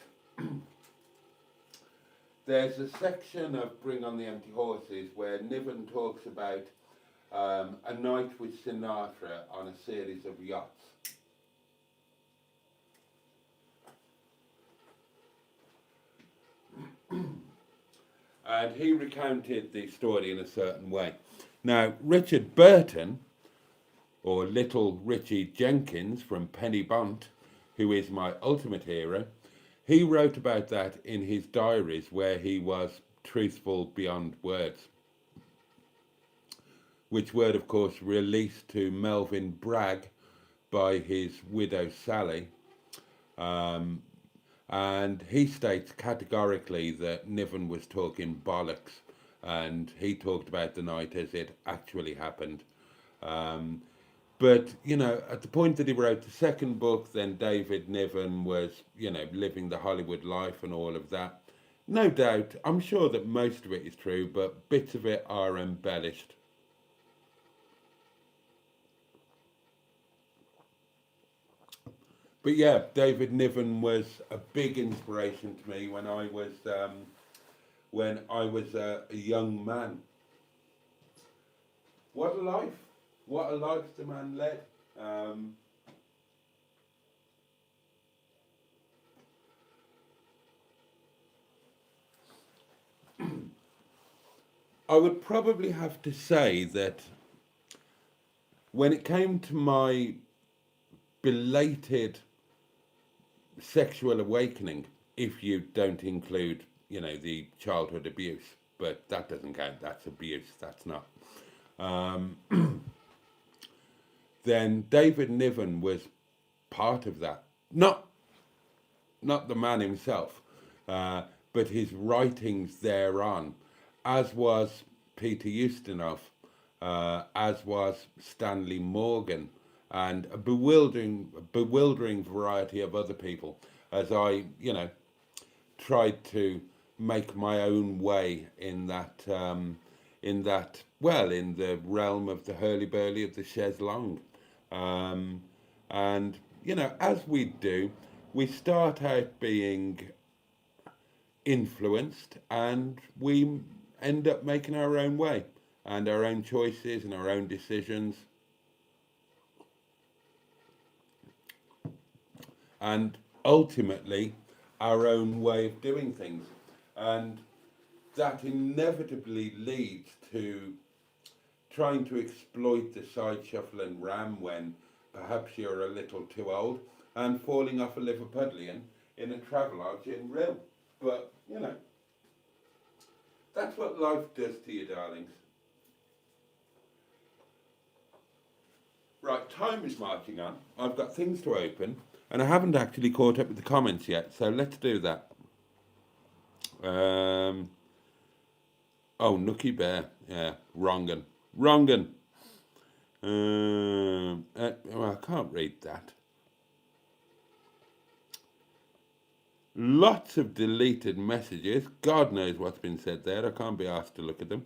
There's a section of Bring on the Empty Horses where Niven talks about a night with Sinatra on a series of yachts. And he recounted the story in a certain way. Now, Richard Burton, or Little Richie Jenkins from Penny Bont, who is my ultimate hero, he wrote about that in his diaries where he was truthful beyond words, which were, of course, released to Melvyn Bragg by his widow Sally. And he states categorically that Niven was talking bollocks, and he talked about the night as it actually happened. But, you know, at the point that he wrote the second book, then David Niven was, you know, living the Hollywood life and all of that. No doubt, I'm sure that most of it is true, but bits of it are embellished. But yeah, David Niven was a big inspiration to me when I was a young man. What a life! What a life the man led. I would probably have to say that when it came to my belated sexual awakening, if you don't include, the childhood abuse, but that doesn't count, that's abuse, that's not. Then David Niven was part of that. Not the man himself, but his writings thereon, as was Peter Ustinov, as was Stanley Morgan, and a bewildering variety of other people, as I, tried to make my own way in the realm of the hurly-burly of the chaise longue. And, as we do, we start out being influenced and we end up making our own way and our own choices and our own decisions. And ultimately, our own way of doing things. And that inevitably leads to trying to exploit the side shuffle and ram when perhaps you're a little too old, and falling off a Liverpudlian in a Travelodge in Rill. But, that's what life does to you, darlings. Right, time is marching on. I've got things to open, and I haven't actually caught up with the comments yet, so let's do that. Oh, Nookie Bear. Yeah, wrongin'. I can't read that. Lots of deleted messages. God knows what's been said there. I can't be asked to look at them.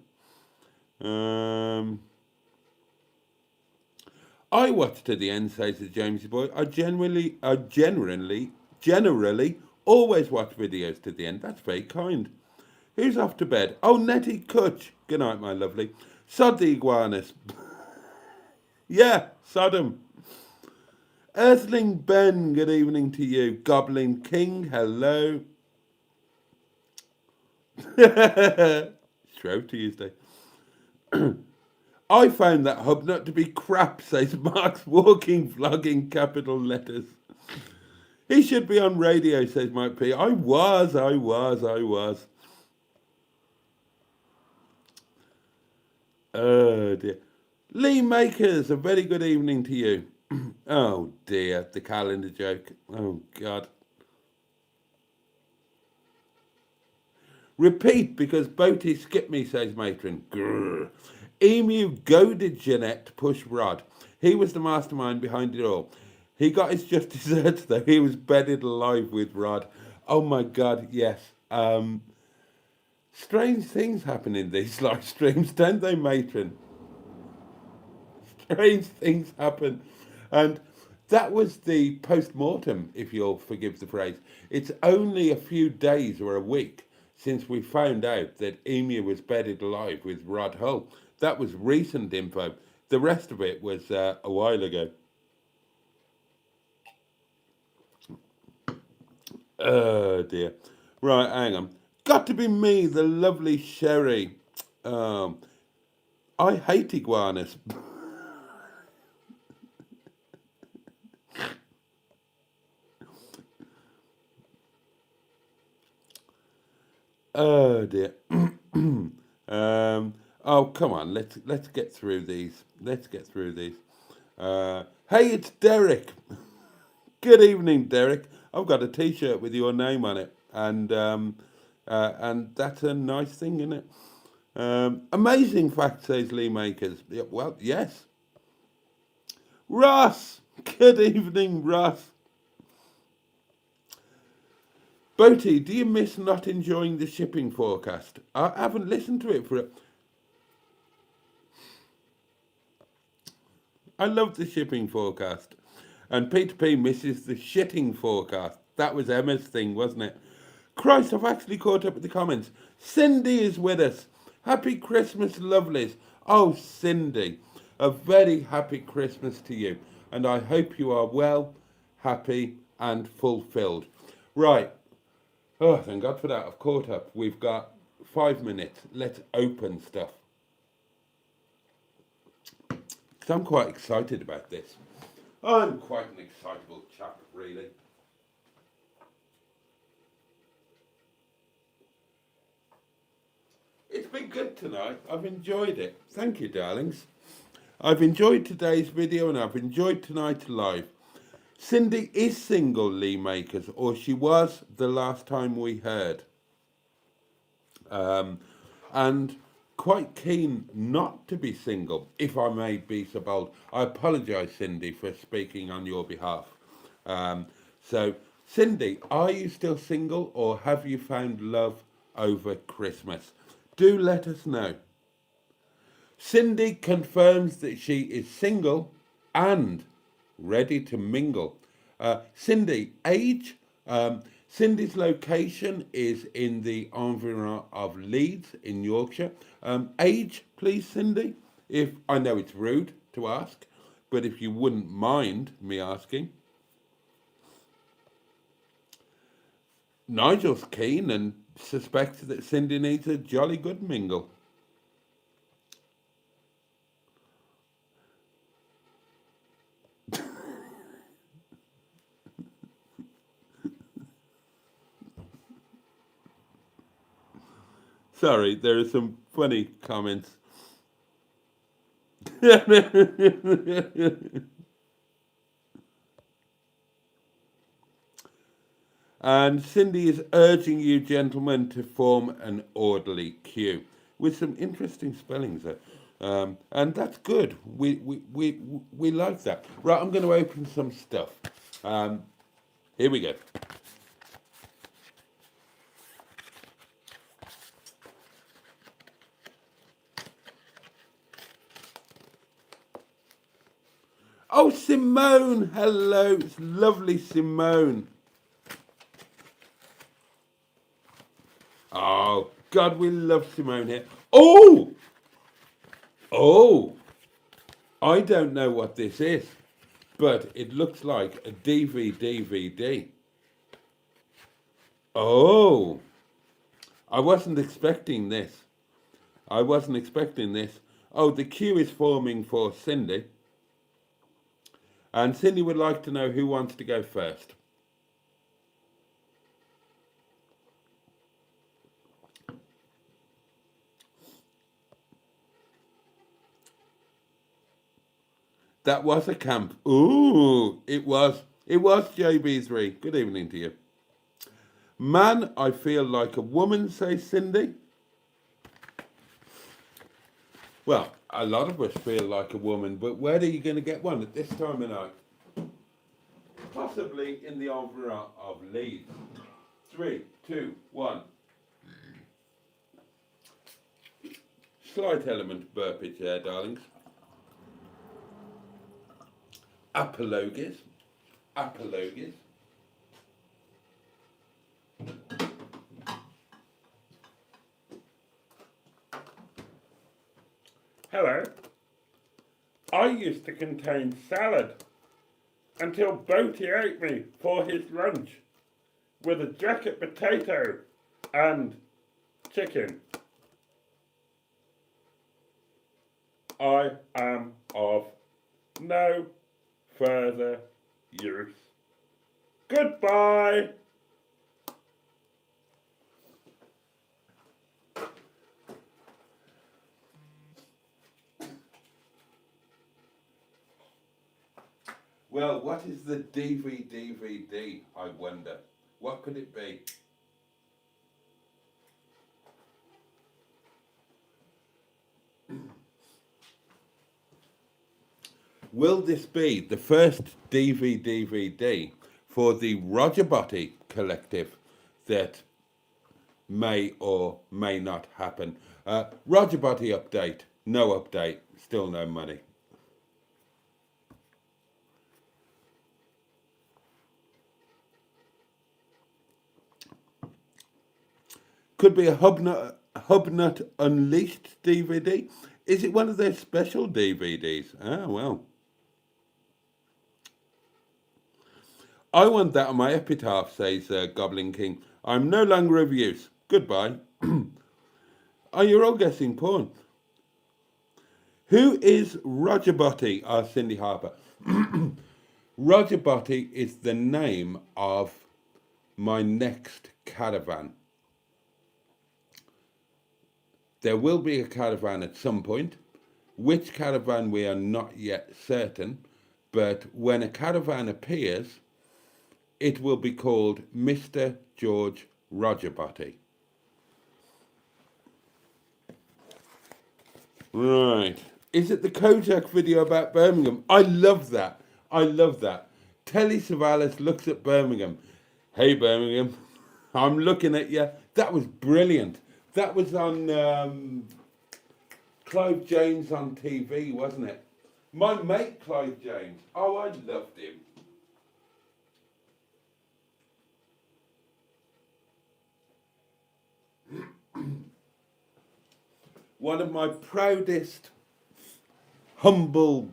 I watched to the end, says the Jamesy boy. I generally always watch videos to the end. That's very kind. Who's off to bed? Oh, Netty Kutch. Good night, my lovely. Sod the iguanas. Yeah, Sodom. Earthling Ben, good evening to you. Goblin King, hello. Shrove Tuesday. I found that hubnut to be crap, says Mark's walking vlogging capital letters. He should be on radio, says Mike P. I was. Oh dear. Lee Makers, a very good evening to you. Oh dear, the calendar joke. Oh God. Repeat, because Boaty skipped me, says Matron. Grrr. Emu goaded Jeanette to push Rod. He was the mastermind behind it all. He got his just desserts though. He was bedded alive with Rod. Oh my God, yes. Strange things happen in these live streams, don't they, Matron? Strange things happen. And that was the post-mortem, if you'll forgive the phrase. It's only a few days or a week since we found out that Emu was bedded alive with Rod Hull. That was recent info. The rest of it was a while ago. Oh dear. Right, hang on. Got to be me, the lovely Sherry. I hate iguanas. Oh dear. Oh come on, let's get through these. Hey, it's Derek. Good evening, Derek. I've got a T-shirt with your name on it, and that's a nice thing, isn't it? Amazing fact, says Lee Makers. Yeah, well, yes. Ross. Good evening, Ross. Boaty, do you miss not enjoying the shipping forecast? I haven't listened to it for I love the shipping forecast. And Peter P misses the shitting forecast. That was Emma's thing, wasn't it? Christ, I've actually caught up with the comments. Cindy is with us. Happy Christmas, lovelies. Oh, Cindy, a very happy Christmas to you. And I hope you are well, happy and fulfilled. Right. Oh, thank God for that. I've caught up. We've got 5 minutes. Let's open stuff. Because I'm quite excited about this. I'm quite an excitable chap, really. It's been good tonight. I've enjoyed it. Thank you, darlings. I've enjoyed today's video and I've enjoyed tonight's live. Cindy is single, Lee Makers, or she was the last time we heard. And quite keen not to be single, if I may be so bold. I apologise, Cindy, for speaking on your behalf. So, Cindy, are you still single or have you found love over Christmas? Do let us know. Cindy confirms that she is single and ready to mingle. Cindy, age. Cindy's location is in the environment of Leeds in Yorkshire. Age, please, Cindy. If I know it's rude to ask, but if you wouldn't mind me asking. Nigel's keen and suspects that Cindy needs a jolly good mingle. Sorry, there are some funny comments. And Cindy is urging you gentlemen to form an orderly queue with some interesting spellings there. And that's good. We like that. Right, I'm going to open some stuff. Here we go. Oh, Simone, hello. It's lovely, Simone. Oh, God, we love Simone here. Oh! Oh! I don't know what this is, but it looks like a DVD. Oh! I wasn't expecting this. I wasn't expecting this. Oh, the queue is forming for Cindy. And Cindy would like to know who wants to go first. That was a camp. Ooh, it was. It was JB3. Good evening to you. Man, I feel like a woman, says Cindy. Well, a lot of us feel like a woman, but where are you going to get one at this time of night? Possibly in the environment of Leeds. 3, 2, 1. Slight element burpage there, darlings. Apologies. Apologies. Hello. I used to contain salad until Boaty ate me for his lunch with a jacket potato and chicken. I am of no further use. Goodbye. Well, what is the DVD, I wonder? What could it be? Will this be the first DVD for the Roger Boaty collective that may or may not happen? Roger Boaty update, no update, still no money. Could be a Hubnut Unleashed DVD. Is it one of their special DVDs? Ah, well. I want that on my epitaph, says Goblin King. I'm no longer of use. Goodbye. Oh, you're all guessing porn. Who is Roger Boaty? Asked Cindy Harper. Roger Boaty is the name of my next caravan. There will be a caravan at some point. Which caravan we are not yet certain, but when a caravan appears, it will be called Mr. George Roger Boaty. Right. Is it the Kojak video about Birmingham? I love that. I love that. Telly Savalas looks at Birmingham. Hey, Birmingham, I'm looking at you. That was brilliant. That was on Clive James on TV, wasn't it? My mate, Clive James. Oh, I loved him. One of my proudest, humble,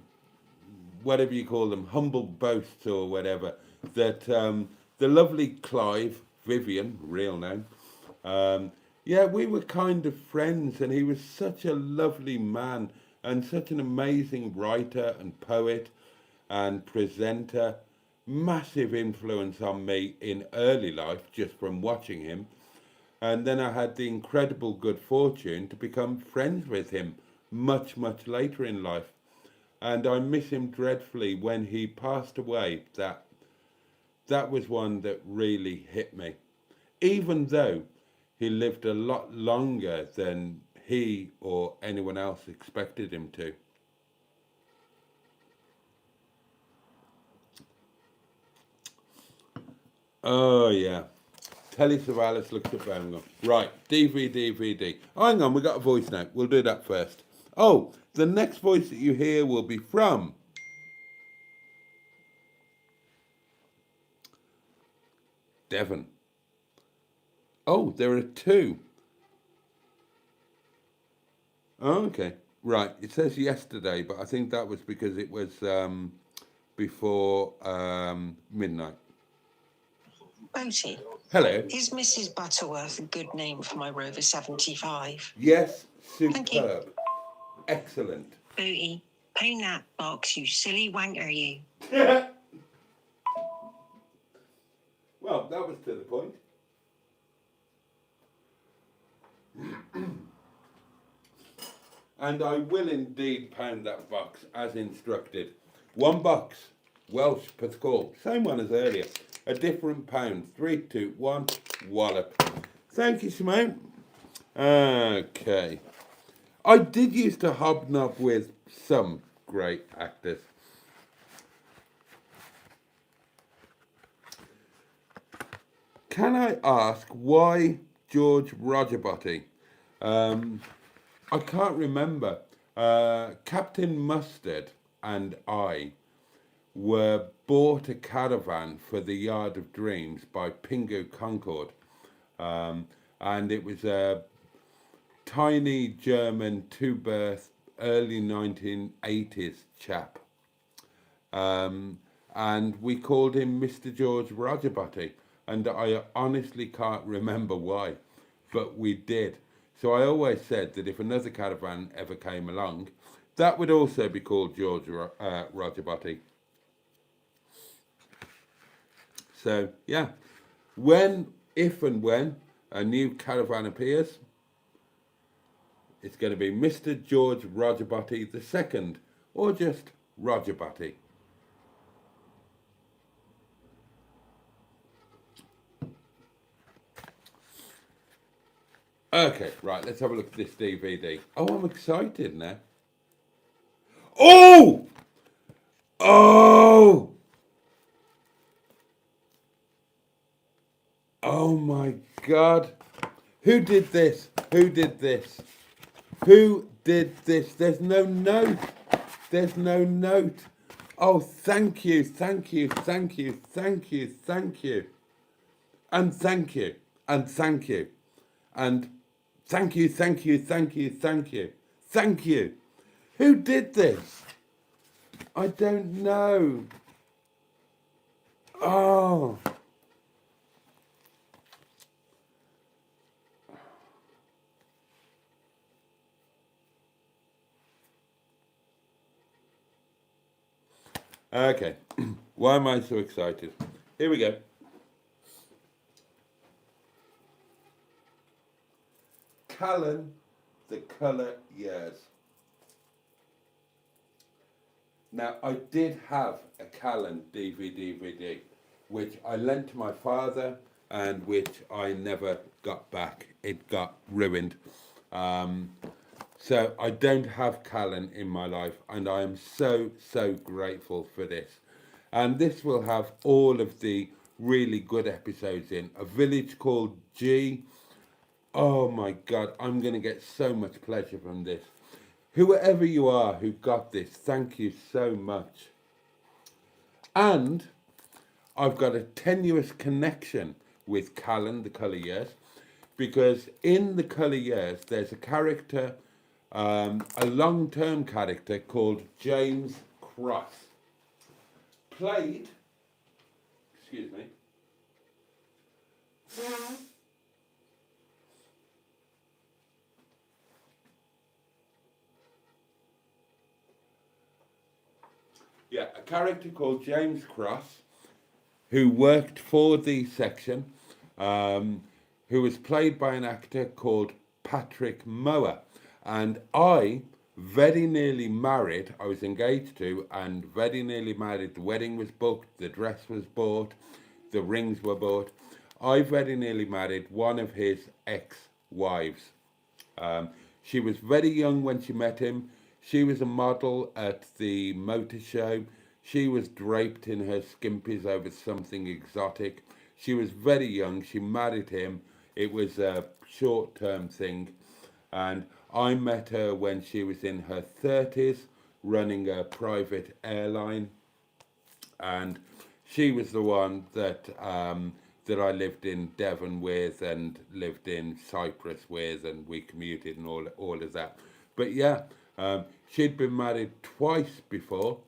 whatever you call them, humble boasts or whatever, that the lovely Clive, Vivian, real name, yeah, we were kind of friends, and he was such a lovely man and such an amazing writer and poet and presenter. Massive influence on me in early life just from watching him. And then I had the incredible good fortune to become friends with him much, much later in life. And I miss him dreadfully. When he passed away, that was one that really hit me. Even though he lived a lot longer than he or anyone else expected him to. Oh, yeah. Telly Savalas looks at Birmingham. Right, DVD. Oh, hang on, we got a voice note. We'll do that first. Oh, the next voice that you hear will be from Devon. Oh, there are two. Oh, okay. Right, it says yesterday, but I think that was because it was before midnight. Boaty, Hello. is Mrs. Butterworth a good name for my Rover 75? Yes, Thank you. superb. Excellent. Boaty, pay that box, you silly wanker, you. Well, that was to the point. And I will indeed pound that box as instructed. 1 box, Welsh Pascal, same one as earlier. A different pound. 3, 2, 1, wallop. Thank you, Simone. Okay. I did used to hobnob with some great actors. Can I ask why George Roger Boaty? I can't remember. Captain Mustard and I were bought a caravan for the Yard of Dreams by Pingo Concord. And it was a tiny German two-berth early 1980s chap. And we called him Mr. George Roger Boaty. And I honestly can't remember why, but we did. So I always said that if another caravan ever came along, that would also be called George Roger Boaty. So, yeah, if and when a new caravan appears, it's going to be Mr. George Roger Boaty II, or just Roger Boaty. Okay, right, let's have a look at this DVD. Oh, I'm excited now. Oh! Oh! Oh my God. Who did this? Who did this? Who did this? There's no note. There's no note. Oh, thank you, thank you, thank you, thank you, thank you. And thank you, and thank you. And thank you, thank you, thank you, thank you, thank you. Who did this? I don't know. Oh. Okay. Why am I so excited? Here we go. Callan, the colour years. Now, I did have a Callan DVD, which I lent to my father and which I never got back. It got ruined. So I don't have Callan in my life, and I am so, so grateful for this. And this will have all of the really good episodes in. A village called G. Oh my God, I'm going to get so much pleasure from this. Whoever you are who got this, thank you so much. And I've got a tenuous connection with Callan, the colour years, because in the colour years, there's a character, a long-term character called James Cross. Played, excuse me, yeah, a character called James Cross, who worked for the section, who was played by an actor called Patrick Mower. And I very nearly married, I was engaged to, and very nearly married. The wedding was booked, the dress was bought, the rings were bought. I very nearly married one of his ex-wives. She was very young when she met him. She was a model at the motor show. She was draped in her skimpies over something exotic. She was very young. She married him. It was a short-term thing. And I met her when she was in her 30s, running a private airline. And she was the one that that I lived in Devon with and lived in Cyprus with, and we commuted and all of that. But yeah, she'd been married twice before,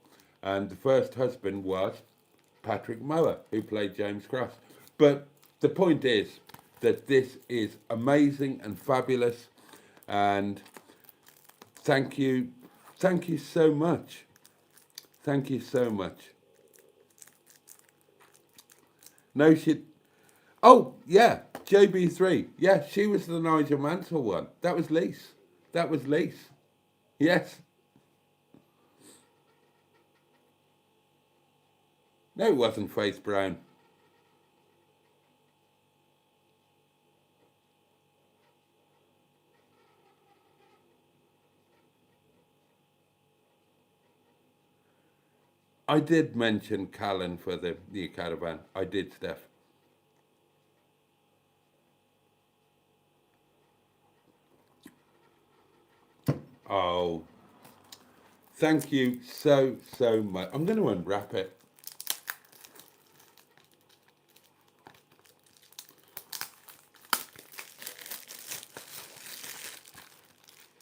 and the first husband was Patrick Mower, who played James Cross. But the point is that this is amazing and fabulous, and thank you so much. Thank you so much. No, oh, yeah, JB3. Yeah, she was the Nigel Mansell one. That was Lise. That was Lise. Yes. No, it wasn't Faith Brown. I did mention Callan for the Caravan. I did, Steph. Oh, thank you so, so much. I'm going to unwrap it.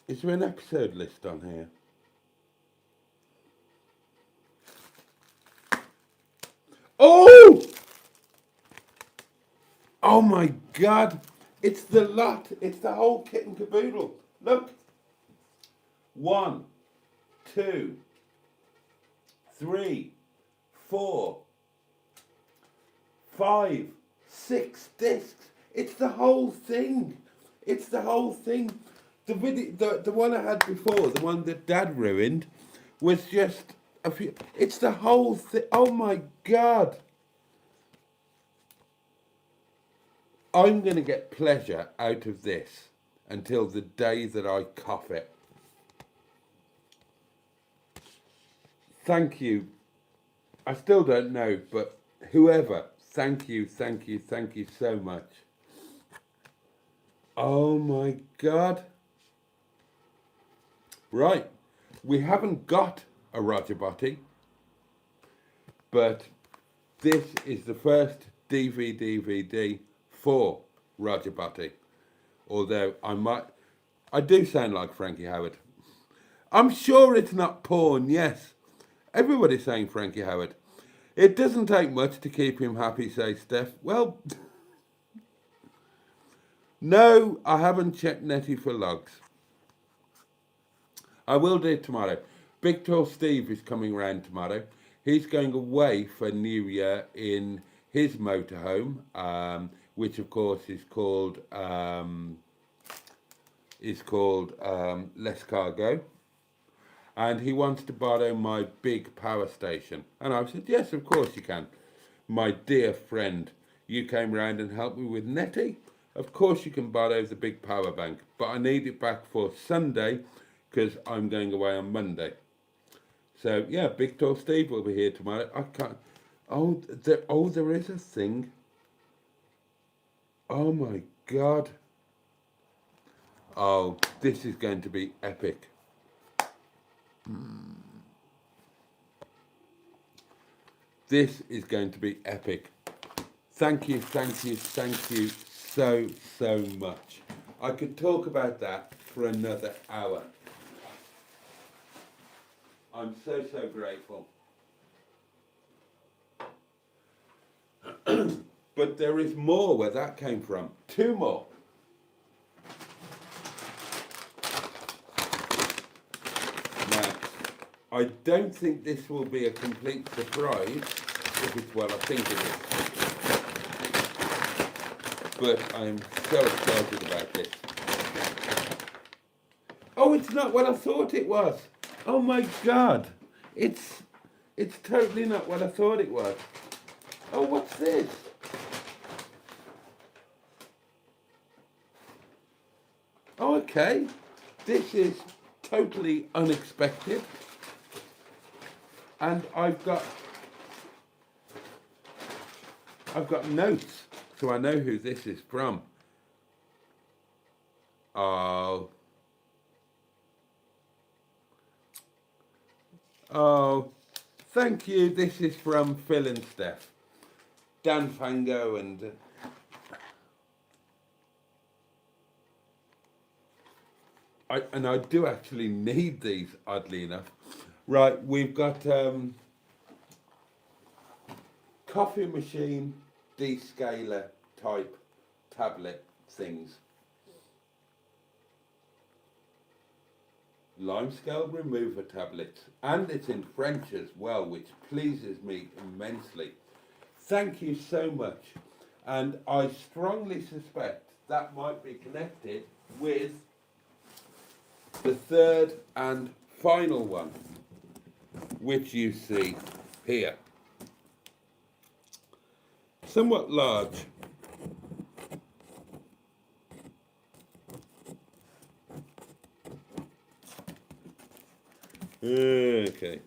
Is there an episode list on here? Oh! Oh my God! It's the lot. It's the whole kit and caboodle. Look. 1, 2, 3, 4, 5, 6 discs. It's the whole thing. It's the whole thing. The video, the one I had before, the one that Dad ruined, was just a few. It's the whole thing. Oh my God! I'm going to get pleasure out of this until the day that I cough it. Thank you. I still don't know, but whoever, thank you, thank you, thank you so much. Oh my God. Right, we haven't got a Roger Boaty, but this is the first DVD for Roger Boaty. Although I do sound like Frankie Howard. I'm sure it's not porn, yes. Everybody's saying Frankie Howard. It doesn't take much to keep him happy, says Steph. Well, no, I haven't checked Netty for logs. I will do it tomorrow. Big Tall Steve is coming round tomorrow. He's going away for New Year in his motorhome, which of course is called Less Cargo. And he wants to borrow my big power station. And I said, yes, of course you can. My dear friend, you came round and helped me with Netty. Of course you can borrow the big power bank, but I need it back for Sunday because I'm going away on Monday. So yeah, Big Tall Steve will be here tomorrow. I can't. Oh, there is a thing. Oh my God. Oh, this is going to be epic. This is going to be epic. Thank you so much. I could talk about that for another hour. I'm so grateful. But there is more where that came from. 2 more. Now, I don't think this will be a complete surprise if it's what I think it is. But I'm so excited about this. Oh, it's not what I thought it was. Oh my God. It's totally not what I thought it was. Oh, what's this? Oh, okay. This is totally unexpected. And I've got notes, so I know who this is from. Oh, thank you. This is from Phil and Steph. Dan Fango and... I do actually need these, oddly enough. Right, we've got coffee machine descaler type tablet things. Limescale remover tablets, and it's in French as well, which pleases me immensely. Thank you so much. And I strongly suspect that might be connected with the third and final one, which you see here. Somewhat large. Okay.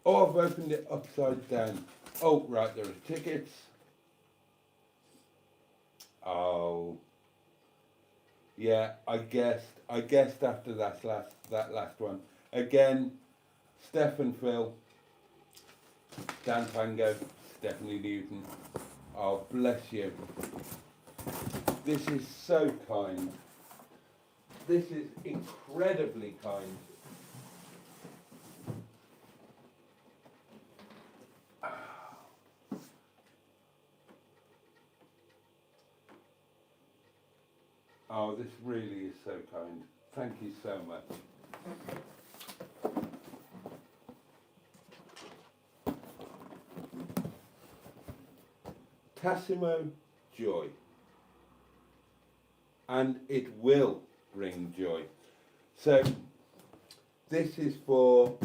Oh, I've opened it upside down. Oh, right, there are tickets. Oh, yeah, I guessed after that last one. Again, Steph and Phil, Dan Fango, Stephanie Newton. Oh, bless you. This is so kind. This is incredibly kind. Oh, this really is so kind. Thank you so much. Tassimo joy. And it will bring joy. So, this is for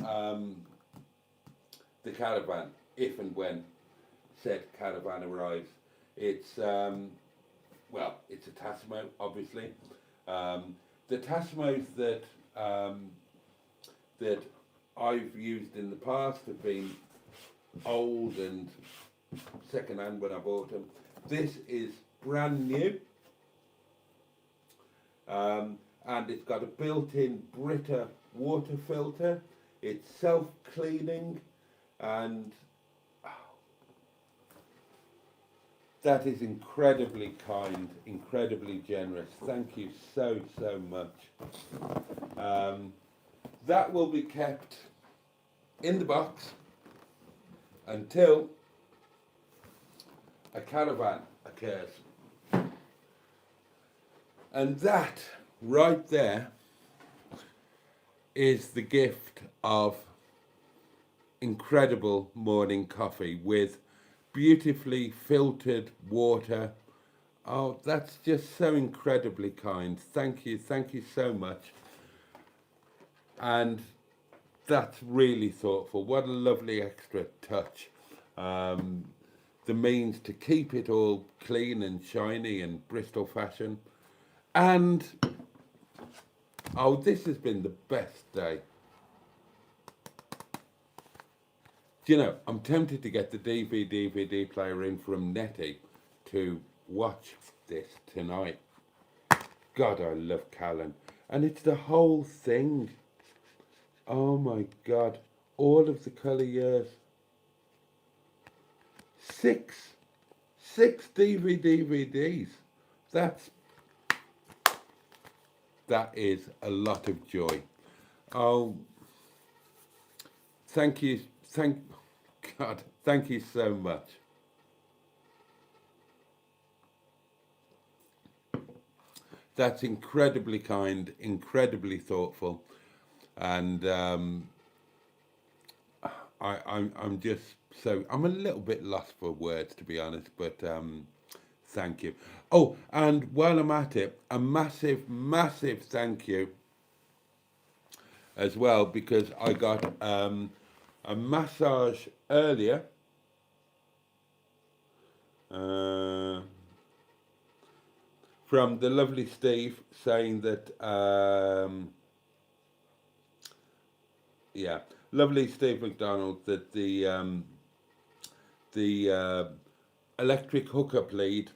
the Caravan, if and when said Caravan arrives. It's well, it's a Tassimo, obviousobviously. The Tassimos that I've used in the past have been old and second hand when I bought them. This is brand new, and it's got a built-in Brita water filter. It's self-cleaning, and that is incredibly kind, incredibly generous. Thank you so, so much. That will be kept in the box until a caravan occurs. And that right there is the gift of incredible morning coffee with beautifully filtered water. Oh, that's just so incredibly kind. Thank you so much. And that's really thoughtful. What a lovely extra touch. The means to keep it all clean and shiny and Bristol fashion. And oh, this has been the best day. Do you know, I'm tempted to get the DVD player in from NETTY to watch this tonight. God, I love Callan. And it's the whole thing. Oh my God, all of the colour years. Six DVDs. That is a lot of joy. Oh, thank you so much. That's incredibly kind, incredibly thoughtful, and I'm just so, I'm a little bit lost for words, to be honest, but thank you. Oh, and while I'm at it, a massive thank you as well, because I got a massage earlier from the lovely Steve, saying that yeah, lovely Steve McDonald, that the electric hookup lead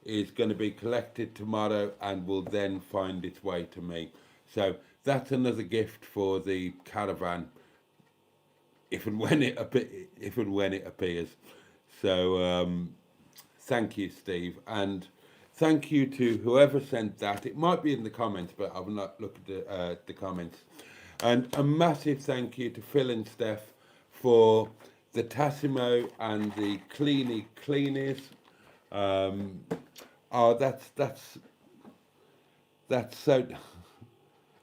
is going to be collected tomorrow and will then find its way to me. So that's another gift for the caravan, if and when it appears. So thank you, Steve, and thank you to whoever sent that. It might be in the comments, but I will not look at the comments. And a massive thank you to Phil and Steph for the Tassimo and the Cleanies. Oh, that's so,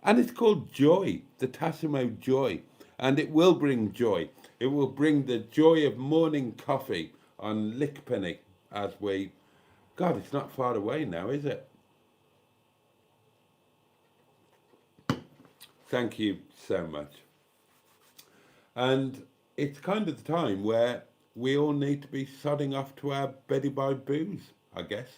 and it's called Joy, the Tassimo Joy, and it will bring joy. It will bring the joy of morning coffee on Lickpenny as we, God, it's not far away now, is it? Thank you so much. And it's kind of the time where we all need to be sodding off to our beddy by booze, I guess.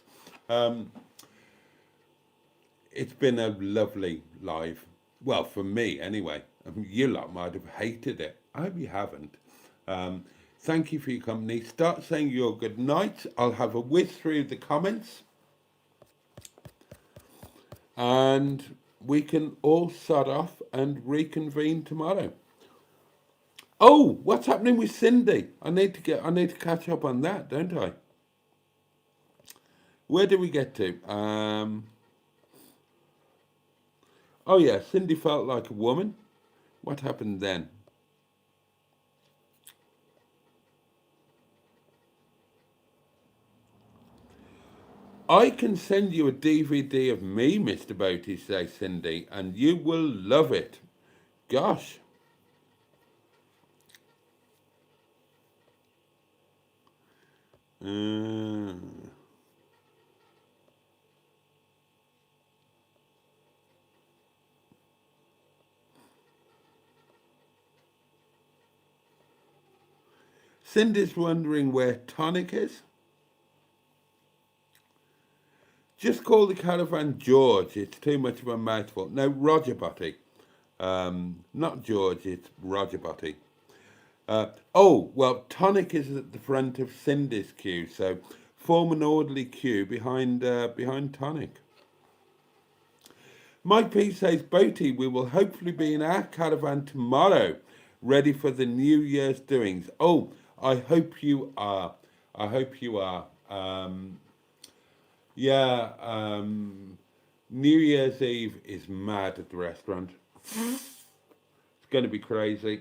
It's been a lovely live, well, for me anyway. I mean, you lot might have hated it. I hope you haven't. Thank you for your company. Start saying your good nights. I'll have a whiz through the comments, and we can all sod off and reconvene tomorrow. Oh, what's happening with Cindy? I need to catch up on that, don't I? Where did we get to? Oh yeah, Cindy felt like a woman. What happened then? I can send you a DVD of me, Mr. Boaty, says Cindy, and you will love it. Gosh. Cindy's wondering where Tonic is. Just call the caravan George. It's too much of a mouthful. No, Roger Boaty. Not George, it's Roger Boaty. Oh, well, Tonic is at the front of Cindy's queue, so form an orderly queue behind Tonic. Mike P says, Boaty, we will hopefully be in our caravan tomorrow, ready for the New Year's doings. Oh, I hope you are. I hope you are. New Year's Eve is mad at the restaurant. It's going to be crazy.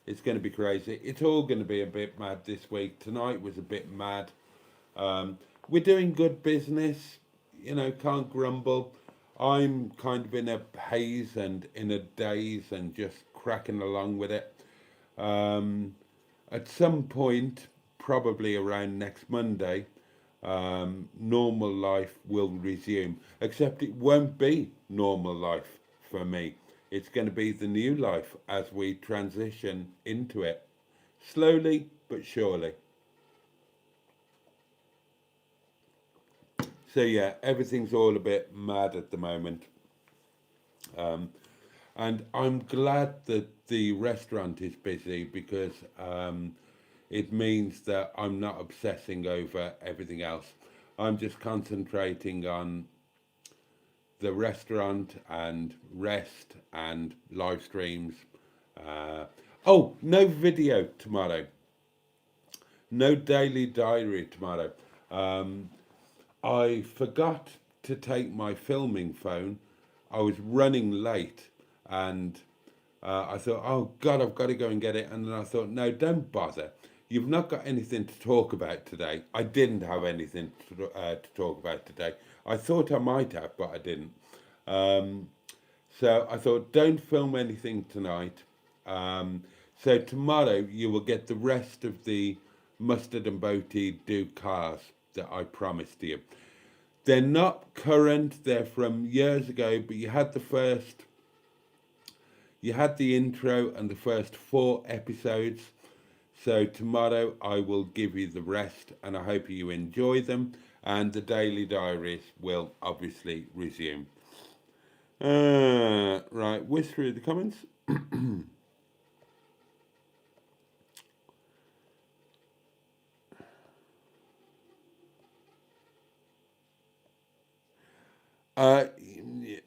It's going to be crazy. It's all going to be a bit mad this week. Tonight was a bit mad. We're doing good business, you know, can't grumble. I'm kind of in a haze and in a daze and just cracking along with it. At some point, probably around next Monday, normal life will resume, except it won't be normal life for me. It's going to be the new life as we transition into it, slowly but surely. So yeah, everything's all a bit mad at the moment. And I'm glad that the restaurant is busy because it means that I'm not obsessing over everything else. I'm just concentrating on the restaurant and rest and live streams. Oh, no video tomorrow. No daily diary tomorrow. I forgot to take my filming phone. I was running late and I thought, oh God, I've got to go and get it. And then I thought, no, don't bother. You've not got anything to talk about today. I didn't have anything to talk about today. I thought I might have, but I didn't. So I thought, don't film anything tonight. So tomorrow you will get the rest of the Mustard and Boaty do cars that I promised you. They're not current, they're from years ago, but you had the intro and the first 4 episodes. So tomorrow I will give you the rest and I hope you enjoy them, and the daily diaries will obviously resume. Right, whiz through the comments.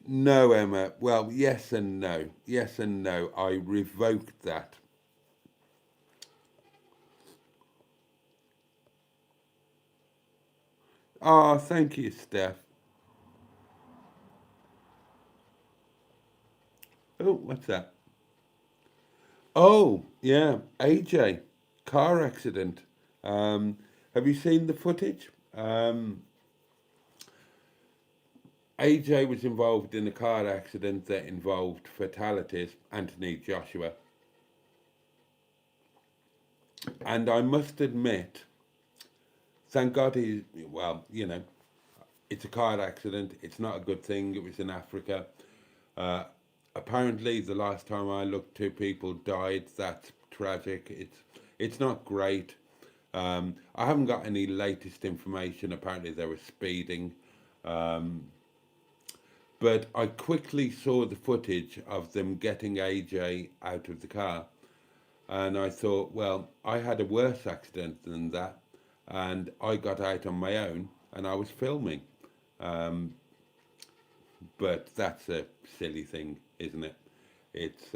No, Emma. Well, yes and no. Yes and no. I revoked that. Oh, thank you, Steph. Oh, what's that? Oh, yeah, AJ, car accident. Have you seen the footage? AJ was involved in a car accident that involved fatalities, Anthony Joshua. And I must admit, thank God well, you know, it's a car accident. It's not a good thing. It was in Africa. Apparently, the last time I looked, 2 people died. That's tragic. It's not great. I haven't got any latest information. Apparently, they were speeding. But I quickly saw the footage of them getting AJ out of the car. And I thought, well, I had a worse accident than that. And I got out on my own and I was filming. But that's a silly thing, isn't it? It's,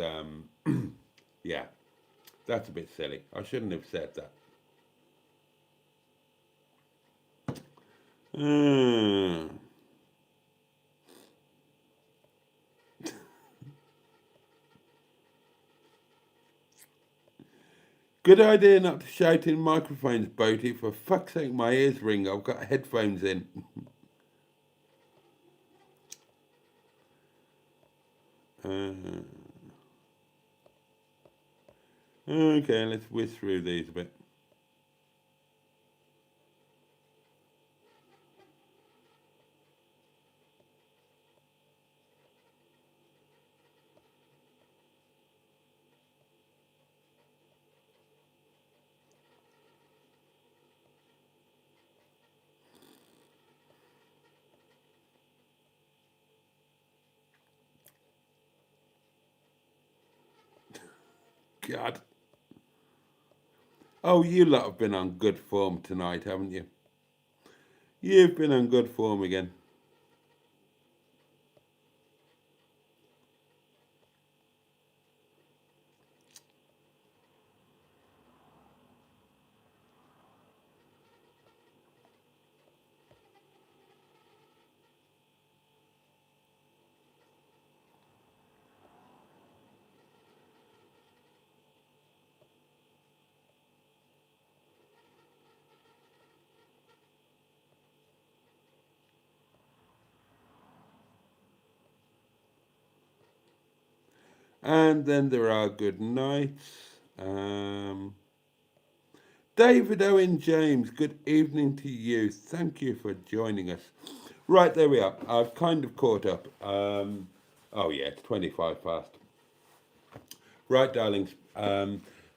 yeah, that's a bit silly. I shouldn't have said that. Good idea not to shout in microphones, Boaty. For fuck's sake, my ears ring. I've got headphones in. Okay, let's whiz through these a bit. God. Oh, you lot have been on good form tonight, haven't you? You've been on good form again. And then there are good nights. David Owen James, good evening to you. Thank you for joining us. Right, there we are. I've kind of caught up. Oh yeah, it's 25 past. Right, darlings.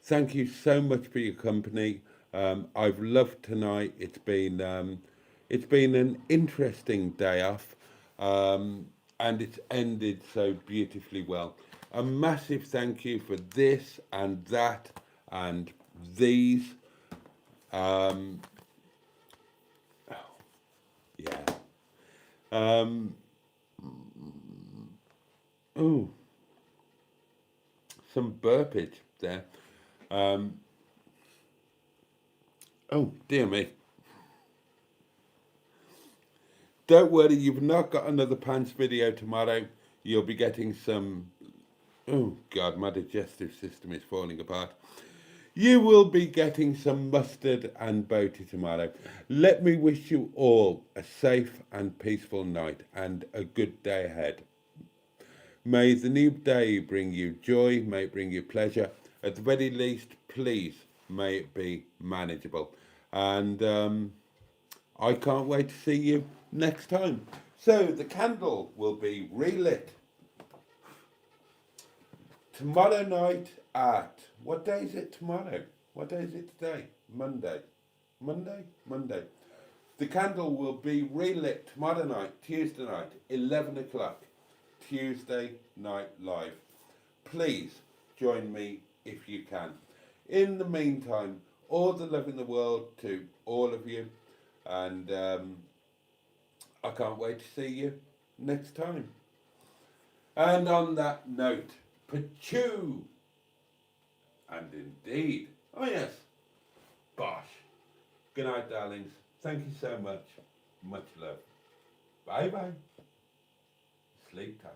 Thank you so much for your company. I've loved tonight. It's been an interesting day off, and it's ended so beautifully well. A massive thank you for this and that and these. Yeah. Oh, some burpage there. Oh, dear me. Don't worry, you've not got another pants video tomorrow. You'll be getting some... Oh, God, my digestive system is falling apart. You will be getting some mustard and boaty tomorrow. Let me wish you all a safe and peaceful night and a good day ahead. May the new day bring you joy, may it bring you pleasure. At the very least, please, may it be manageable. And I can't wait to see you next time. So the candle will be relit tomorrow night at... What day is it tomorrow? What day is it today? Monday. Monday. The candle will be relit tomorrow night, Tuesday night, 11 o'clock. Tuesday Night Live. Please join me if you can. In the meantime, all the love in the world to all of you, and I can't wait to see you next time. And on that note, Peugeot, and indeed, oh yes, bosh. Good night, darlings. Thank you so much. Much love. Bye bye. Sleep tight.